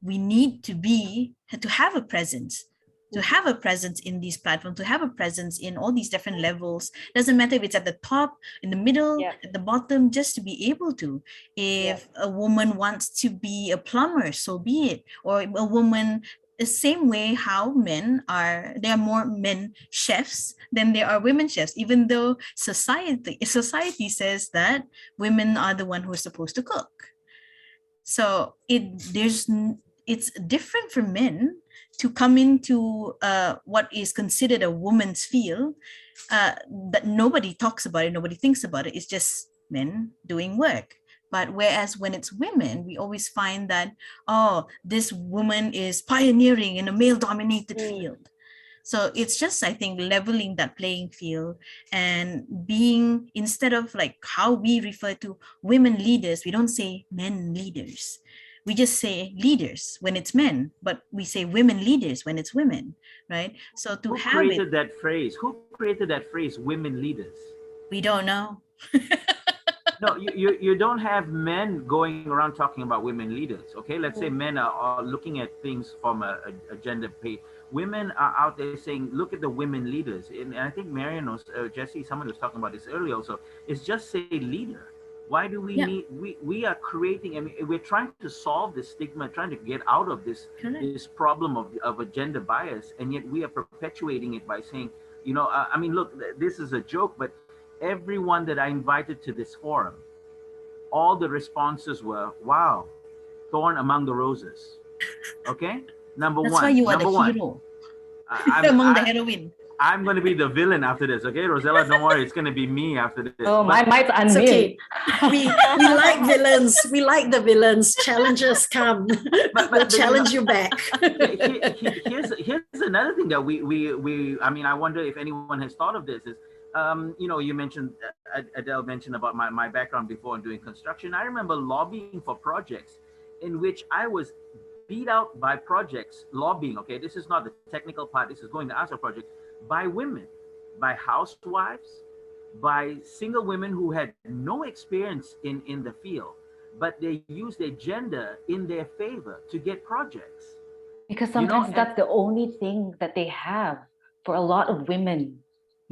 we need to have a presence. To have a presence in these platforms, to have a presence in all these different levels. Doesn't matter if it's at the top, in the middle, at the bottom, just to be able to. If a woman wants to be a plumber, so be it. Or a woman, the same way how there are more men chefs than there are women chefs, even though society says that women are the one who are supposed to cook. So it's different for men to come into what is considered a woman's field, that nobody talks about it, nobody thinks about it. It's just men doing work. But whereas when it's women, we always find that, oh, this woman is pioneering in a male-dominated field. So it's just, I think, leveling that playing field and being, instead of like how we refer to women leaders, we don't say men leaders. We just say leaders when it's men, but we say women leaders when it's women, right? So to Who created that phrase? Who created that phrase, women leaders? We don't know. No, you don't have men going around talking about women leaders, okay? Let's say men are looking at things from a gender pay. Women are out there saying, look at the women leaders. And I think Marion or Jessie, someone was talking about this earlier also, is just say leader. Why do we need, we are creating, I mean, we're trying to solve this stigma, trying to get out of this problem of a gender bias, and yet we are perpetuating it by saying, I mean, look, this is a joke, but everyone that I invited to this forum, all the responses were, wow, thorn among the roses. Okay? Number one. That's why you are the hero. Among the heroine. I'm going to be the villain after this, okay? Rozella, don't worry. It's going to be me after this. Oh, my might's on me. Okay. We like villains. We like the villains. Challengers come. We'll challenge you back. Here's another thing that we I mean, I wonder if anyone has thought of this is, you mentioned, Adele mentioned about my background before in doing construction. I remember lobbying for projects in which I was beat out by projects, lobbying, okay? This is not the technical part. This is going to answer project, by women, by housewives, by single women who had no experience in the field, but they use their gender in their favor to get projects. Because sometimes that's the only thing that they have for a lot of women.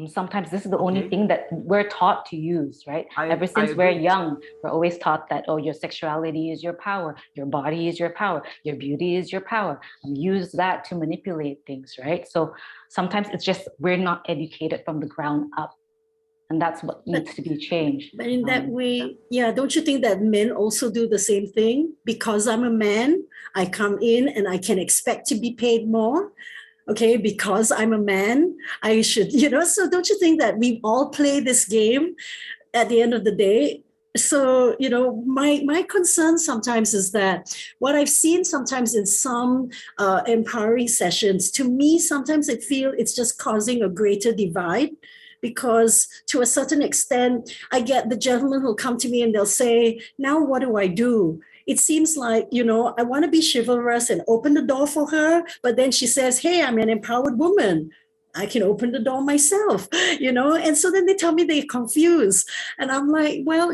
Sometimes this is the only thing that we're taught to use, right? Ever since we're young, we're always taught that, oh, your sexuality is your power, your body is your power, your beauty is your power. Use that to manipulate things, right? So sometimes it's just we're not educated from the ground up. And that's what needs to be changed. But in that way, don't you think that men also do the same thing? Because I'm a man, I come in and I can expect to be paid more. Okay, because I'm a man, I should, so don't you think that we all play this game at the end of the day? So, my concern sometimes is that what I've seen sometimes in some empowering sessions, to me, sometimes I feel it's just causing a greater divide. Because to a certain extent, I get the gentlemen who'll come to me and they'll say, now what do I do? It seems like, I want to be chivalrous and open the door for her. But then she says, hey, I'm an empowered woman. I can open the door myself, And so then they tell me they're confused. And I'm like, well,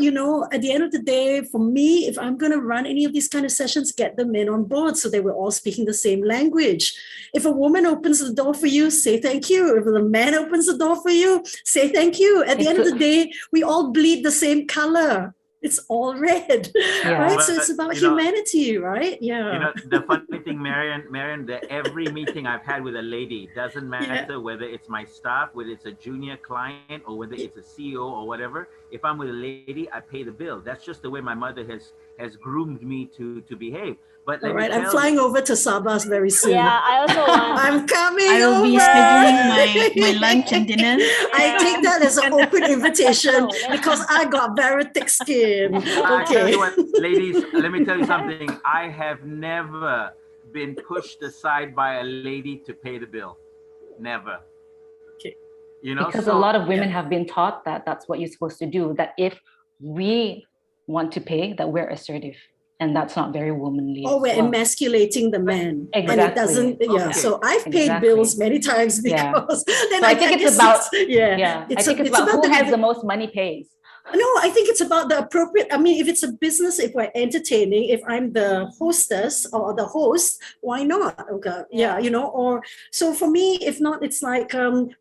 at the end of the day, for me, if I'm going to run any of these kind of sessions, get the men on board so they were all speaking the same language. If a woman opens the door for you, say thank you. If the man opens the door for you, say thank you. At the end of the day, we all bleed the same color. It's all red, right? So it's about humanity, right? Yeah. The funny thing, Marion, that every meeting I've had with a lady, doesn't matter whether it's my staff, whether it's a junior client, or whether it's a CEO or whatever. If I'm with a lady, I pay the bill. That's just the way my mother has groomed me to behave. But all right, I'm flying over to Sabah very soon. Yeah, I also want. I'm coming I will over. be scheduling my lunch and dinner. I take that as an open invitation because I got very thick skin. I tell you what, ladies, let me tell you something. I have never been pushed aside by a lady to pay the bill. Never. Okay. Because a lot of women have been taught that that's what you're supposed to do, that if we want to pay, that we're assertive. And that's not very womanly. Oh, we're emasculating the man. Exactly. And it doesn't, so I've paid bills many times because then I think it's about, I think it's about who has the most money pays. No, I think it's about the appropriate. I mean, if it's a business, if we're entertaining, if I'm the hostess or the host, why not? Okay, or so for me, if not, it's like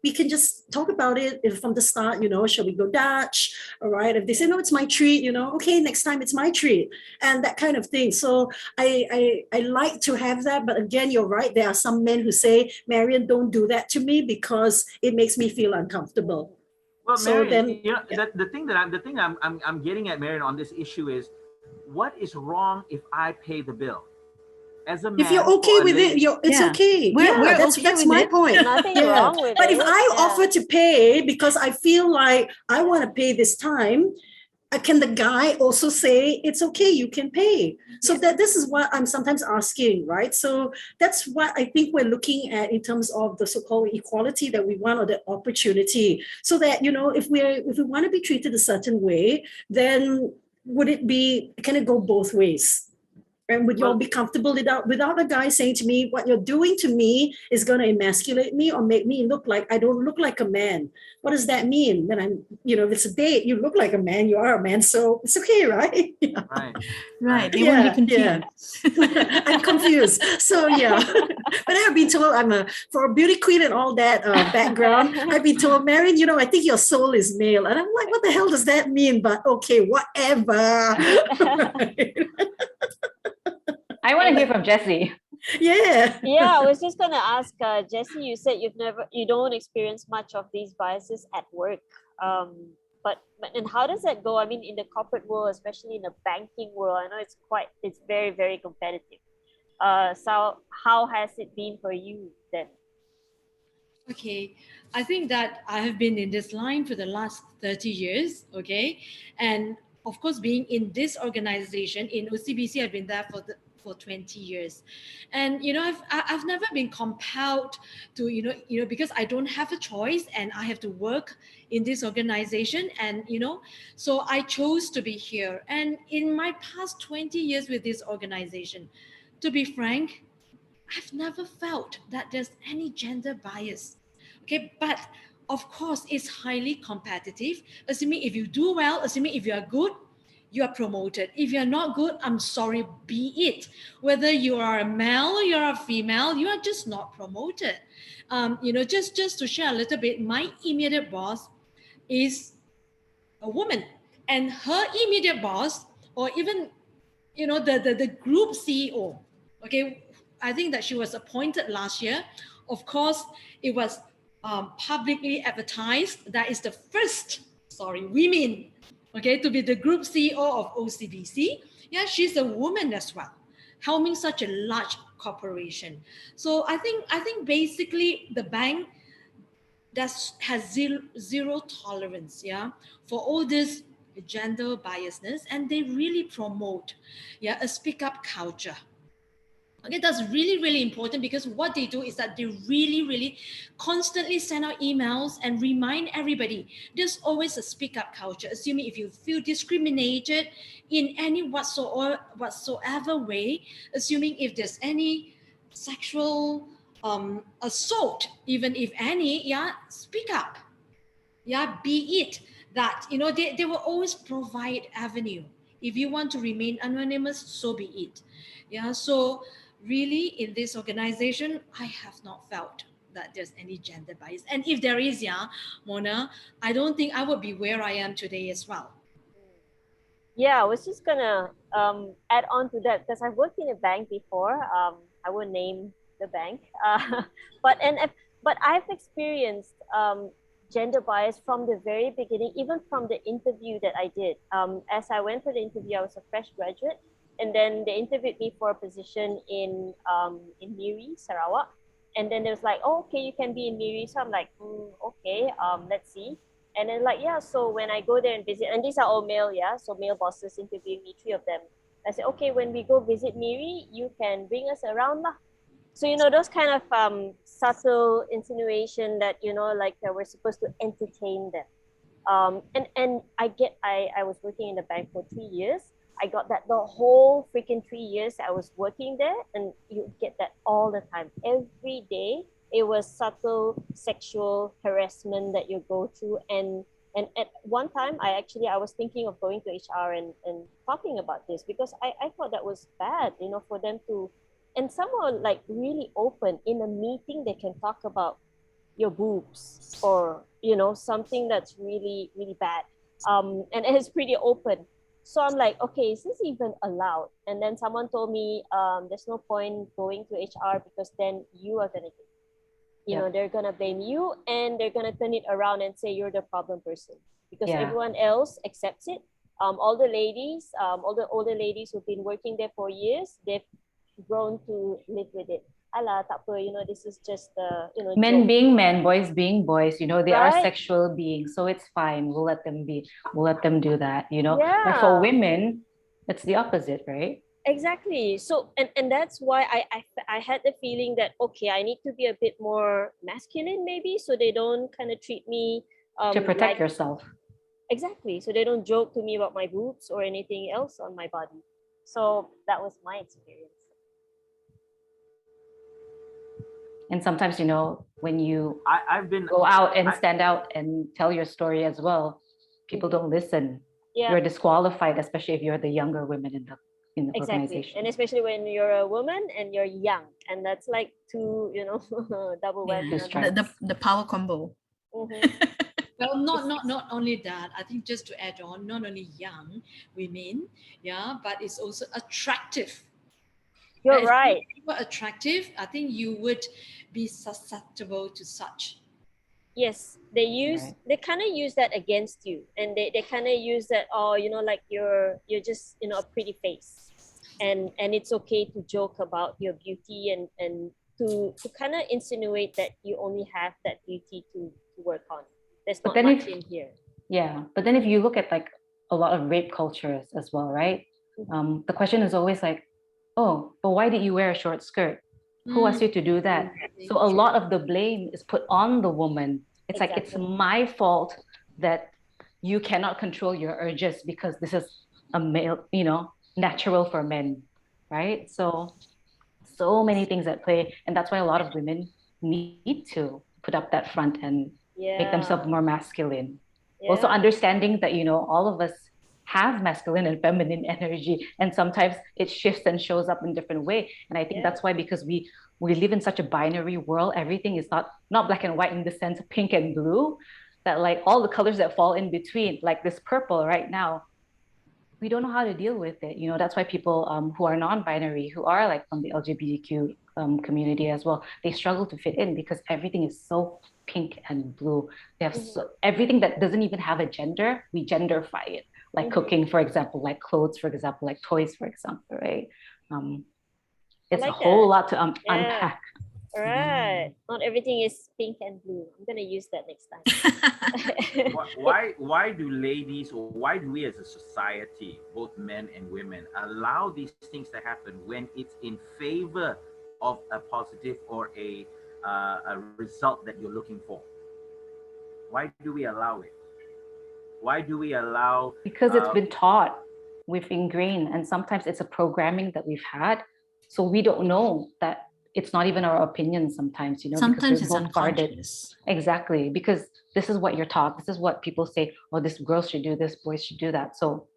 we can just talk about it from the start. Shall we go Dutch? All right. If they say no, it's my treat. Okay, next time it's my treat, and that kind of thing. So I like to have that, but again, you're right. There are some men who say, Marion, don't do that to me because it makes me feel uncomfortable. Well, so Marion, then, the thing I'm getting at, Marion, on this issue is, what is wrong if I pay the bill? As a man, if you're okay with it, it's okay. That's my point. Nothing wrong with but it. But if I offer to pay because I feel like I want to pay this time, can the guy also say it's okay, you can pay? So that this is what I'm sometimes asking, right? So that's what I think we're looking at in terms of the so-called equality that we want, or the opportunity, so that if we want to be treated a certain way, then can it go both ways? And would you all be comfortable without a guy saying to me, what you're doing to me is going to emasculate me or make me look like I don't look like a man? What does that mean? Then I'm, if it's a date, you look like a man, you are a man. So it's okay, right? Right. They won't be confused. I'm confused. So, but I've been told for a beauty queen and all that background, I've been told, Marion, I think your soul is male. And I'm like, what the hell does that mean? But okay, whatever. I want to hear from Jessie. Yeah, I was just gonna ask Jessie. You said you don't experience much of these biases at work. But and how does that go? I mean, in the corporate world, especially in the banking world, I know it's very, very competitive. So how has it been for you then? Okay, I think that I have been in this line for the last 30 years. Okay, and of course, being in this organization in OCBC, I've been there for 20 years, and I've never been compelled to because I don't have a choice and I have to work in this organization, and so I chose to be here. And in my past 20 years with this organization, to be frank, I've never felt that there's any gender bias. Okay, but of course it's highly competitive. Assuming if you do well, assuming if you are good, you are promoted. If you're not good, I'm sorry, be it. Whether you are a male or you're a female, you are just not promoted. Just to share a little bit, my immediate boss is a woman, and her immediate boss, or even the group CEO, okay, I think that she was appointed last year. Of course, it was publicly advertised that is the first women, okay, to be the group CEO of OCBC. Yeah, she's a woman as well, helming such a large corporation. So I think basically the bank has zero tolerance, for all this gender biasness, and they really promote a speak up culture. Okay, that's really, really important, because what they do is that they really, really constantly send out emails and remind everybody there's always a speak up culture. Assuming if you feel discriminated in any whatsoever way, assuming if there's any sexual assault, even if any, speak up. Be it that, they will always provide avenue. If you want to remain anonymous, so be it. So really in this organization, I have not felt that there's any gender bias. And if there is, Mona, I don't think I would be where I am today as well. Yeah, I was just gonna add on to that because I've worked in a bank before. I won't name the bank, but I've experienced gender bias from the very beginning, even from the interview that I did. As I went for the interview, I was a fresh graduate, and then they interviewed me for a position in Miri, Sarawak, and then they was like, "Oh, okay, you can be in Miri." So I'm like, "Okay, let's see." And then like, so when I go there and visit, and these are all male, so male bosses interviewing me, 3 of them. I said, okay, when we go visit Miri, you can bring us around lah. So, those kind of subtle insinuation that, like we're supposed to entertain them. And I was working in the bank for 3 years. I got that the whole freaking 3 years I was working there, and you get that all the time. Every day, it was subtle sexual harassment that you go through. And at one time, I was thinking of going to HR and talking about this because I thought that was bad, for them to, and somehow like really open in a meeting, they can talk about your boobs or, something that's really, really bad. And it's pretty open. So I'm like, okay, is this even allowed? And then someone told me, there's no point going to HR because then you are going to they're going to blame you and they're going to turn it around and say you're the problem person because everyone else accepts it. All the ladies, all the older ladies who've been working there for years, they've grown to live with it. Ala, tak apa, this is just men joke. being men, boys being boys, they Right? are sexual beings, so it's fine. We'll let them be. We'll let them do that, But for women, it's the opposite, right? Exactly. So and that's why I had the feeling that okay, I need to be a bit more masculine maybe, so they don't kind of treat me to protect yourself. Exactly. So they don't joke to me about my boobs or anything else on my body. So that was my experience. And sometimes, when you I've been go out and stand out and tell your story as well, people don't listen. Yeah. You're disqualified, especially if you're the younger women in the organization. And especially when you're a woman and you're young, and that's like two, double whammy. The power combo. Mm-hmm. Well, not only that. I think just to add on, not only young women, but it's also attractive. You're right. If you were attractive, I think you would be susceptible to such. Yes, they kind of use that against you, and they kind of use that, like you're just a pretty face, and it's okay to joke about your beauty and to kind of insinuate that you only have that beauty to work on. There's not much in here. Yeah, but then if you look at like a lot of rape cultures as well, right? The question is always like, oh, but why did you wear a short skirt? Who asked you to do that? So a lot of the blame is put on the woman. It's like, it's my fault that you cannot control your urges because this is a male, natural for men, right? So many things at play. And that's why a lot of women need to put up that front and make themselves more masculine. Also understanding that, all of us have masculine and feminine energy, and sometimes it shifts and shows up in different way. And I think that's why, because we live in such a binary world, everything is not black and white in the sense of pink and blue, that like all the colors that fall in between, like this purple right now, we don't know how to deal with it. That's why people who are non-binary, who are like from the LGBTQ community as well, they struggle to fit in because everything is so pink and blue. They have everything that doesn't even have a gender, we genderify it. Like cooking, for example, like clothes, for example, like toys, for example, right? It's like a whole lot to unpack. Right. Not everything is pink and blue. I'm going to use that next time. Why do ladies, or why do we as a society, both men and women, allow these things to happen when it's in favor of a positive or a result that you're looking for? Why do we allow it? Why do we allow? Because it's been taught, we've ingrained, and sometimes it's a programming that we've had. So we don't know that it's not even our opinion sometimes, you know, Sometimes because we're it's both guarded. unconscious. Exactly, because this is what you're taught. This is what people say, oh, this girl should do this, boys should do that. So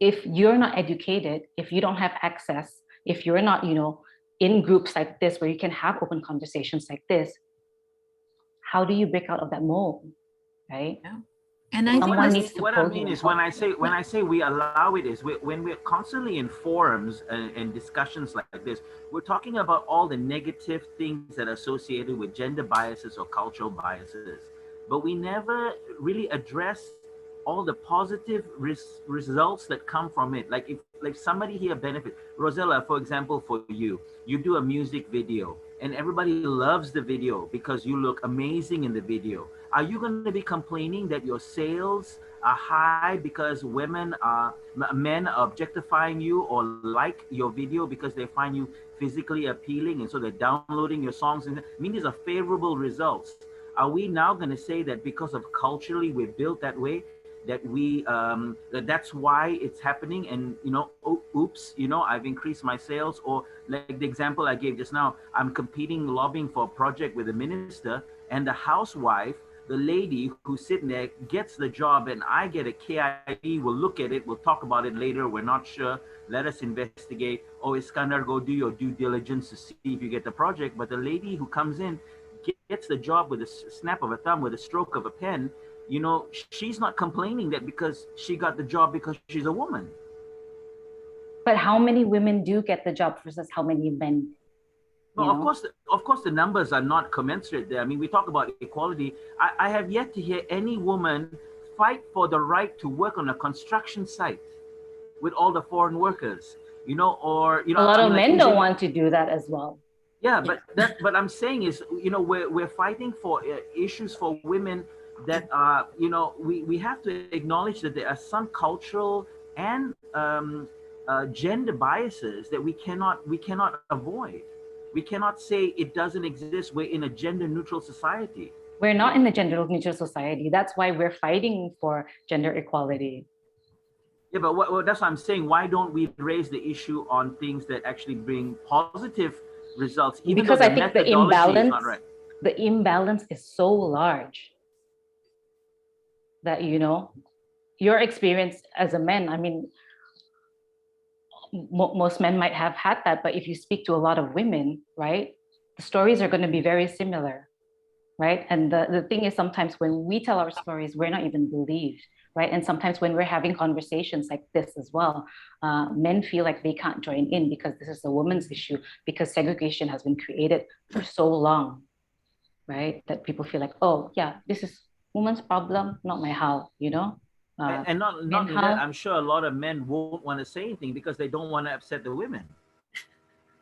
if you're not educated, if you don't have access, if you're not, you know, in groups like this where you can have open conversations like this, how do you break out of that mold, right? Yeah. And I Someone think needs to what I pull mean you is when I say we allow it is when we're constantly in forums and discussions like this, we're talking about all the negative things that are associated with gender biases or cultural biases, but we never really address all the positive results that come from it. Like if somebody here benefit, Rozella, for example, for you do a music video and everybody loves the video because you look amazing in the video. Are you going to be complaining that your sales are high because men are objectifying you or like your video because they find you physically appealing and so they're downloading your songs? And I mean, these are favorable results. Are we now going to say that because of culturally we're built that way, that that's why it's happening, and you know, oops, you know, I've increased my sales? Or like the example I gave just now, I'm competing, lobbying for a project with a minister, and the housewife, the lady who's sitting there, gets the job, and I get a KID. We'll look at it, we'll talk about it later, we're not sure, let us investigate. Oh, Iskandar, go do your due diligence to see if you get the project. But the lady who comes in gets the job with a snap of a thumb, with a stroke of a pen. You know, she's not complaining that because she got the job because she's a woman. But how many women do get the job versus how many men? No, of course, the numbers are not commensurate there. I mean, we talk about equality. I have yet to hear any woman fight for the right to work on a construction site with all the foreign workers, you know, or, you know, a lot of men don't want to do that as well. Yeah, but but I'm saying is, you know, we're fighting for issues for women that are, you know, we have to acknowledge that there are some cultural and gender biases that we cannot avoid. We cannot say it doesn't exist. We're in a gender neutral society. We're not in a gender neutral society. That's why we're fighting for gender equality. Yeah, but that's what I'm saying. Why don't we raise the issue on things that actually bring positive results? Even because I think the imbalance, right. The imbalance is so large that, you know, your experience as a man, I mean, most men might have had that, but if you speak to a lot of women, right, the stories are going to be very similar, right? And the thing is, sometimes when we tell our stories, we're not even believed, right? And sometimes when we're having conversations like this as well, men feel like they can't join in because this is a woman's issue, because segregation has been created for so long, right? That people feel like, oh yeah, this is woman's problem, not my how, you know? And not only that, I'm sure a lot of men won't want to say anything because they don't want to upset the women.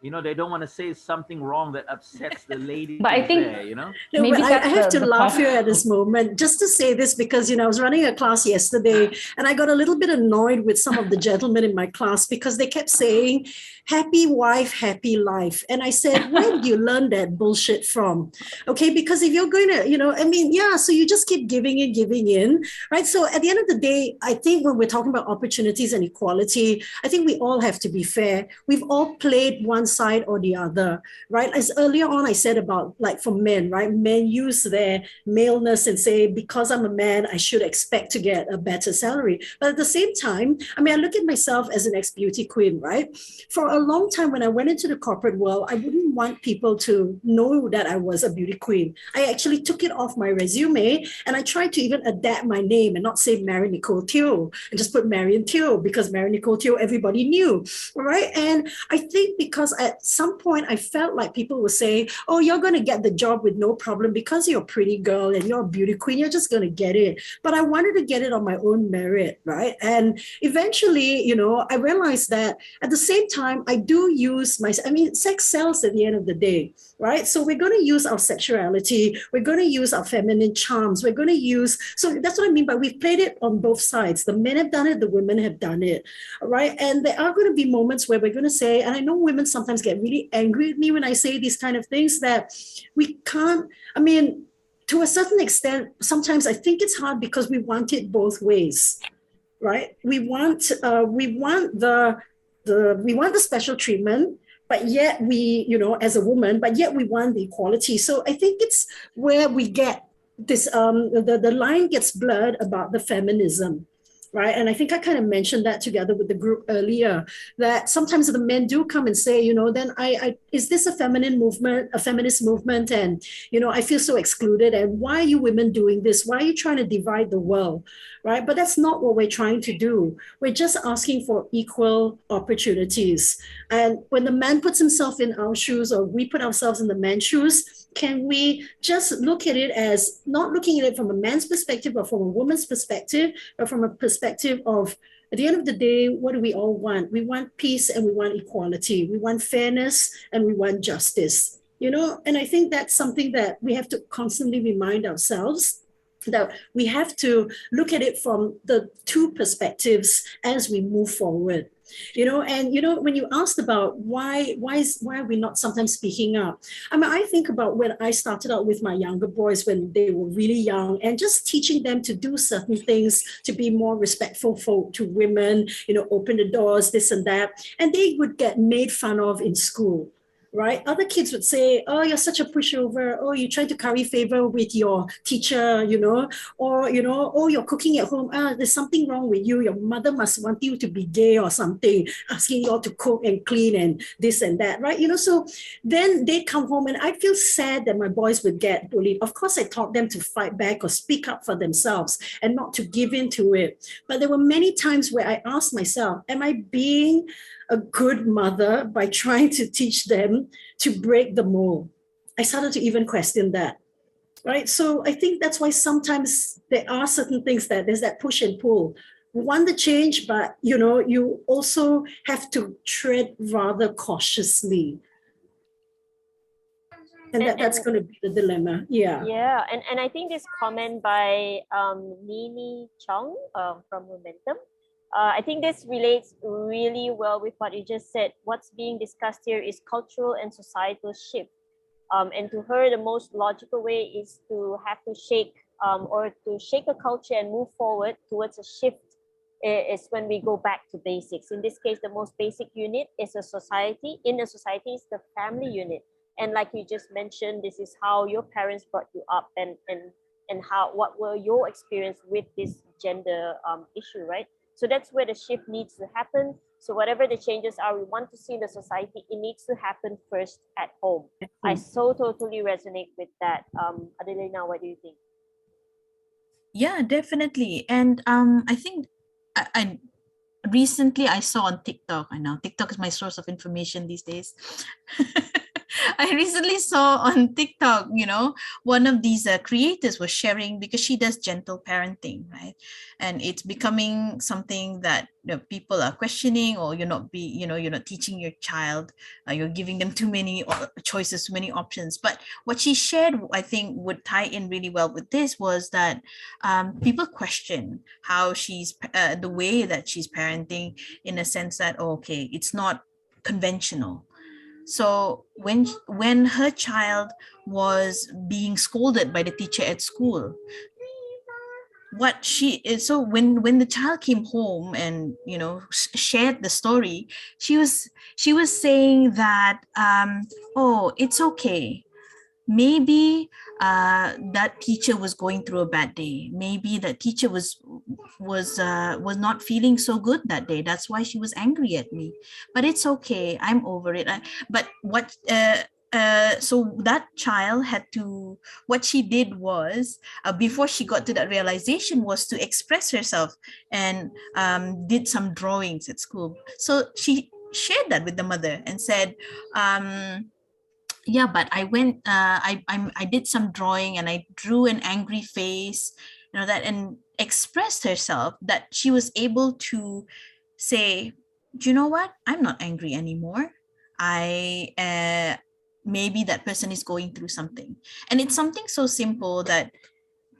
You know, they don't want to say something wrong that upsets the lady. But I think there, you know, no, maybe I have to laugh here at this moment just to say this, because, you know, I was running a class yesterday and I got a little bit annoyed with some of the gentlemen in my class because they kept saying, happy wife, happy life. And I said, where did you learn that bullshit from? Okay, because if you're going to, you know, I mean, yeah, so you just keep giving in, right? So at the end of the day, I think when we're talking about opportunities and equality, I think we all have to be fair. We've all played one side or the other, right? As earlier on I said about, like, for men, right? Men use their maleness and say, because I'm a man, I should expect to get a better salary. But at the same time, I mean, I look at myself as an ex-beauty queen, right? For a long time when I went into the corporate world, I wouldn't want people to know that I was a beauty queen. I actually took it off my resume and I tried to even adapt my name and not say Mary Nicole Teo and just put Marion Teo, because Mary Nicole Teo everybody knew, right? And I think because at some point I felt like people were saying, oh, you're going to get the job with no problem because you're a pretty girl and you're a beauty queen, you're just going to get it. But I wanted to get it on my own merit, right? And eventually, you know, I realized that at the same time, I do use sex sells at the end of the day, right? So we're going to use our sexuality, we're going to use our feminine charms, we're going to use, so that's what I mean by we've played it on both sides. The men have done it, the women have done it, right? And there are going to be moments where we're going to say, and I know women sometimes get really angry at me when I say these kind of things, that we can't, I mean, to a certain extent, sometimes I think it's hard because we want it both ways, right? We want the special treatment, but yet we, as a woman, but yet we want the equality. So I think it's where we get this, the line gets blurred about the feminism. Right. And I think I kind of mentioned that together with the group earlier, that sometimes the men do come and say, then is this a feminist movement? And, I feel so excluded. And why are you women doing this? Why are you trying to divide the world? Right. But that's not what we're trying to do. We're just asking for equal opportunities. And when the man puts himself in our shoes, or we put ourselves in the man's shoes, can we just look at it as not looking at it from a man's perspective or from a woman's perspective, but from a perspective of, at the end of the day, what do we all want? We want peace and we want equality. We want fairness and we want justice. And I think that's something that we have to constantly remind ourselves, that we have to look at it from the two perspectives as we move forward. When you asked about why are we not sometimes speaking up? I mean, I think about when I started out with my younger boys when they were really young, and just teaching them to do certain things, to be more respectful to women, open the doors, this and that, and they would get made fun of in school. Right? Other kids would say, oh, you're such a pushover. Oh, you're trying to curry favor with your teacher, or, oh, you're cooking at home. There's something wrong with you. Your mother must want you to be gay or something, asking you all to cook and clean and this and that, right? So then they come home and I feel sad that my boys would get bullied. Of course, I taught them to fight back or speak up for themselves and not to give in to it. But there were many times where I asked myself, am I being a good mother by trying to teach them to break the mold? I started to even question that, right? So I think that's why sometimes there are certain things that there's that push and pull. We want the change, but you also have to tread rather cautiously. And that's going to be the dilemma. Yeah. Yeah. And I think this comment by Nini Chong from Momentum, I think this relates really well with what you just said. What's being discussed here is cultural and societal shift. And to her, the most logical way is to have to shake a culture and move forward towards a shift is when we go back to basics. In this case, the most basic unit is a society. In a society is the family unit. And like you just mentioned, this is how your parents brought you up and what were your experience with this gender issue, right? So that's where the shift needs to happen. So whatever the changes are we want to see in the society, it needs to happen first at home. I so totally resonate with that. Adelina, what do you think? Yeah, definitely. And I think I recently I saw on TikTok, I know TikTok is my source of information these days. I recently saw on TikTok, one of these creators was sharing, because she does gentle parenting, right? And it's becoming something that people are questioning, or you're not teaching your child, you're giving them too many choices, too many options. But what she shared, I think, would tie in really well with this was that people question how she's the way that she's parenting, in a sense that, okay, it's not conventional. So when her child was being scolded by the teacher at school, when the child came home and shared the story, she was saying that oh, it's okay. Maybe that teacher was going through a bad day. Maybe that teacher was not feeling so good that day. That's why she was angry at me. But it's okay. I'm over it. So that child had to, what she did was, before she got to that realization, was to express herself and did some drawings at school. So she shared that with the mother and said, yeah, but I went, I did some drawing and I drew an angry face, and expressed herself, that she was able to say, do you know what? I'm not angry anymore. Maybe that person is going through something. And it's something so simple that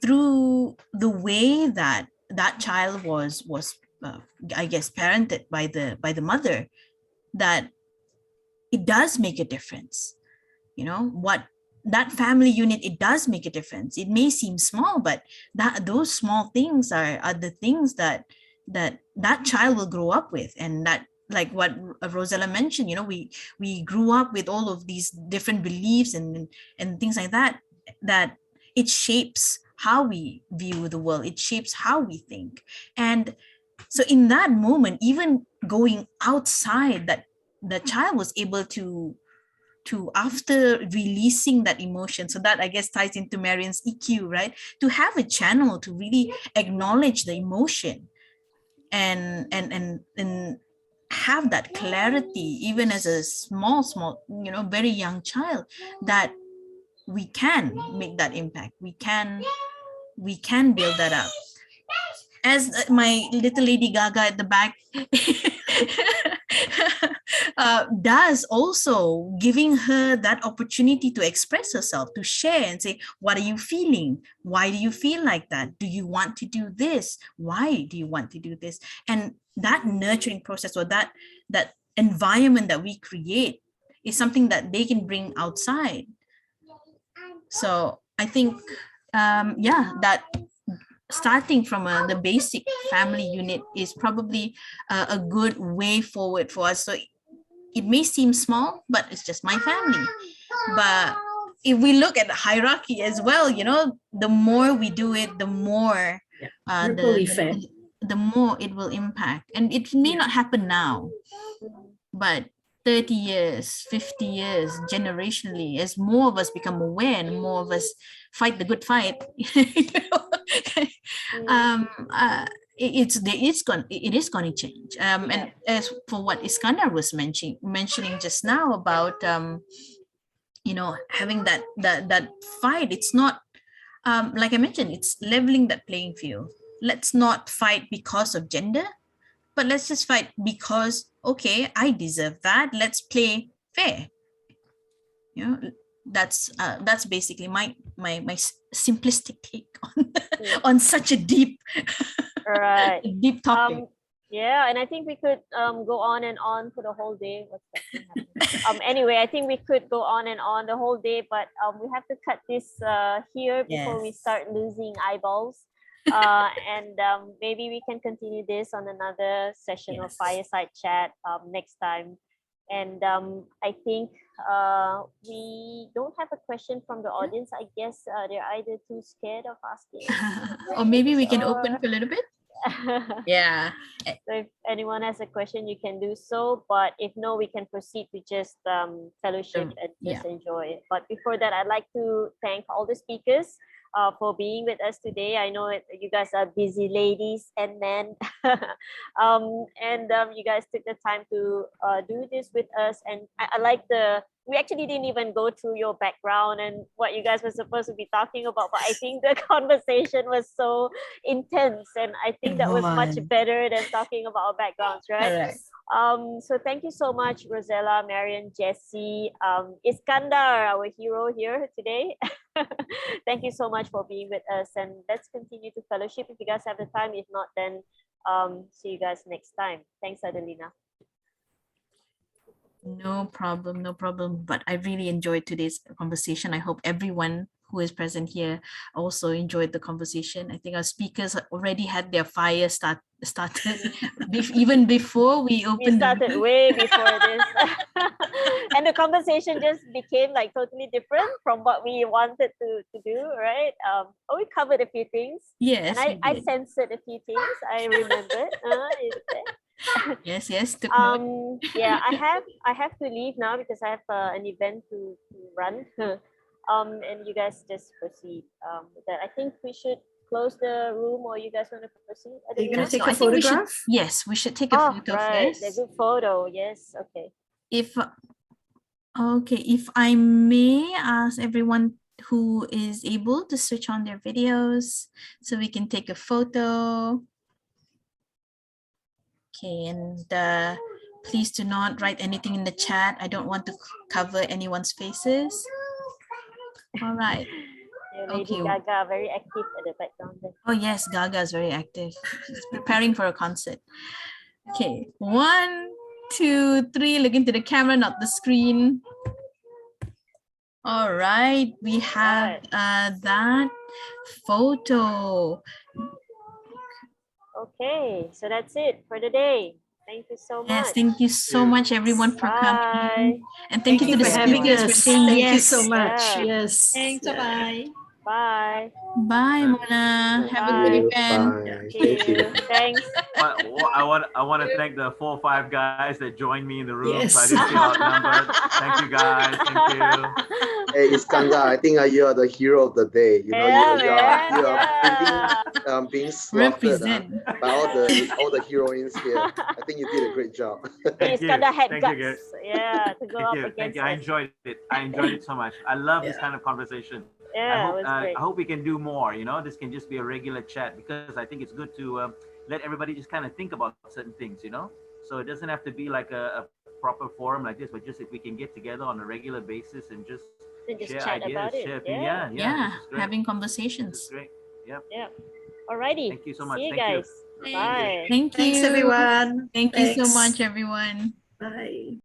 through the way that that child was I guess parented by the mother, that it does make a difference. What that family unit, it does make a difference. It may seem small, but those small things are the things that child will grow up with, and that like what Rozella mentioned, you know, we grew up with all of these different beliefs and things like that, that it shapes how we view the world, it shapes how we think. And so in that moment, even going outside, that the child was able to after releasing that emotion, so that I guess ties into Marion's EQ, right? To have a channel to really acknowledge the emotion and have that clarity, even as a small, you know, very young child, that we can make that impact. We can build that up. As my little Lady Gaga at the back does, also giving her that opportunity to express herself, to share and say, what are you feeling? Why do you feel like that? Do you want to do this? Why do you want to do this? And that nurturing process, or that environment that we create, is something that they can bring outside. So I think, that starting from the basic family unit is probably a good way forward for us. So it may seem small, but it's just my family. But if we look at the hierarchy as well, you know, the more we do it, the more the more it will impact. And it may not happen now, but 30 years, 50 years, generationally, as more of us become aware and more of us fight the good fight, it is going to change. And as for what Iskandar was mentioning just now about, you know, having that fight, it's not, like I mentioned, it's leveling that playing field. Let's not fight because of gender, but let's just fight because, okay, I deserve that. Let's play fair. You know, that's basically my simplistic take on on such a deep deep topic. Yeah, and I think we could go on and on for the whole day. What's that? Anyway, I think we could go on and on the whole day, but we have to cut this here before we start losing eyeballs. And maybe we can continue this on another session of Fireside Chat next time. And I think we don't have a question from the audience. I guess they're either too scared of asking. Or maybe we can open for a little bit. Yeah. So if anyone has a question, you can do so. But if no, we can proceed to just fellowship and just enjoy it. But before that, I'd like to thank all the speakers for being with us today. I know you guys are busy ladies and men, and you guys took the time to do this with us. And I like we actually didn't even go through your background and what you guys were supposed to be talking about, but I think the conversation was so intense, and I think that was much better than talking about our backgrounds, right? So thank you so much, Rozella, Marion, Jessie, Iskandar, our hero here today. Thank you so much for being with us, and let's continue to fellowship if you guys have the time. If not, then see you guys next time. Thanks, Adelina. No problem. But I really enjoyed today's conversation. I hope everyone who is present here also enjoyed the conversation. I think our speakers already had their fire started even before we opened. We started way before this. And the conversation just became like totally different from what we wanted to do, right? We covered a few things. Yes. And I censored a few things. I remembered. Yes. Took note. Yeah, I have to leave now because I have an event to run. And you guys just proceed with that. I think we should close the room, or you guys want to proceed? Are you going to take a photograph? Yes, we should take a photo right. first. The good photo. Yes. Okay. If I may ask everyone who is able to switch on their videos so we can take a photo. Okay, and please do not write anything in the chat. I don't want to cover anyone's faces. All right. Lady Gaga, very active at the background there. Oh yes, Gaga is very active. She's preparing for a concert. Okay, 1, 2, 3. Look into the camera, not the screen. All right, we have that photo. Okay, so that's it for the day. Thank you so much. Yes, thank you so much, everyone, for Bye. coming. And thank you to the for having speakers for us. saying Thank you yes. so much. Yeah. Yes. Thanks. Yeah. Bye. Bye. Bye, Mona. Have a good Bye. event. Yeah. Bye. See Thank you. you. Thanks. I want to thank the 4 or 5 guys that joined me in the room, so I Yes. didn't feel outnumbered. Thank you guys. Thank you. Hey, Iskandar, I think you are the hero of the day. You know, Yeah, you are man. you are Yeah. being slaughtered Represent. by all the heroines here. I think you did a great job. Thank you. Iskandar had Thank you, guts. guys. Yeah, to go Thank up you. against Thank you. I us. enjoyed it. I enjoyed it so much. I love this Yeah. kind of conversation. Yeah, it was I great. hope we can do more. You know, this can just be a regular chat, because I think it's good to let everybody just kind of think about certain things. You know, so it doesn't have to be like a proper forum like this, but just if we can get together on a regular basis and just And just share chat ideas, about it. share opinion. Yeah. Yeah, this is great. having This is conversations. great. Yep. Yeah. Alrighty. Thank you so much. See you Thank you. guys. Bye. Thank you. Thanks, everyone. Thank you so Thanks. much, everyone. Bye.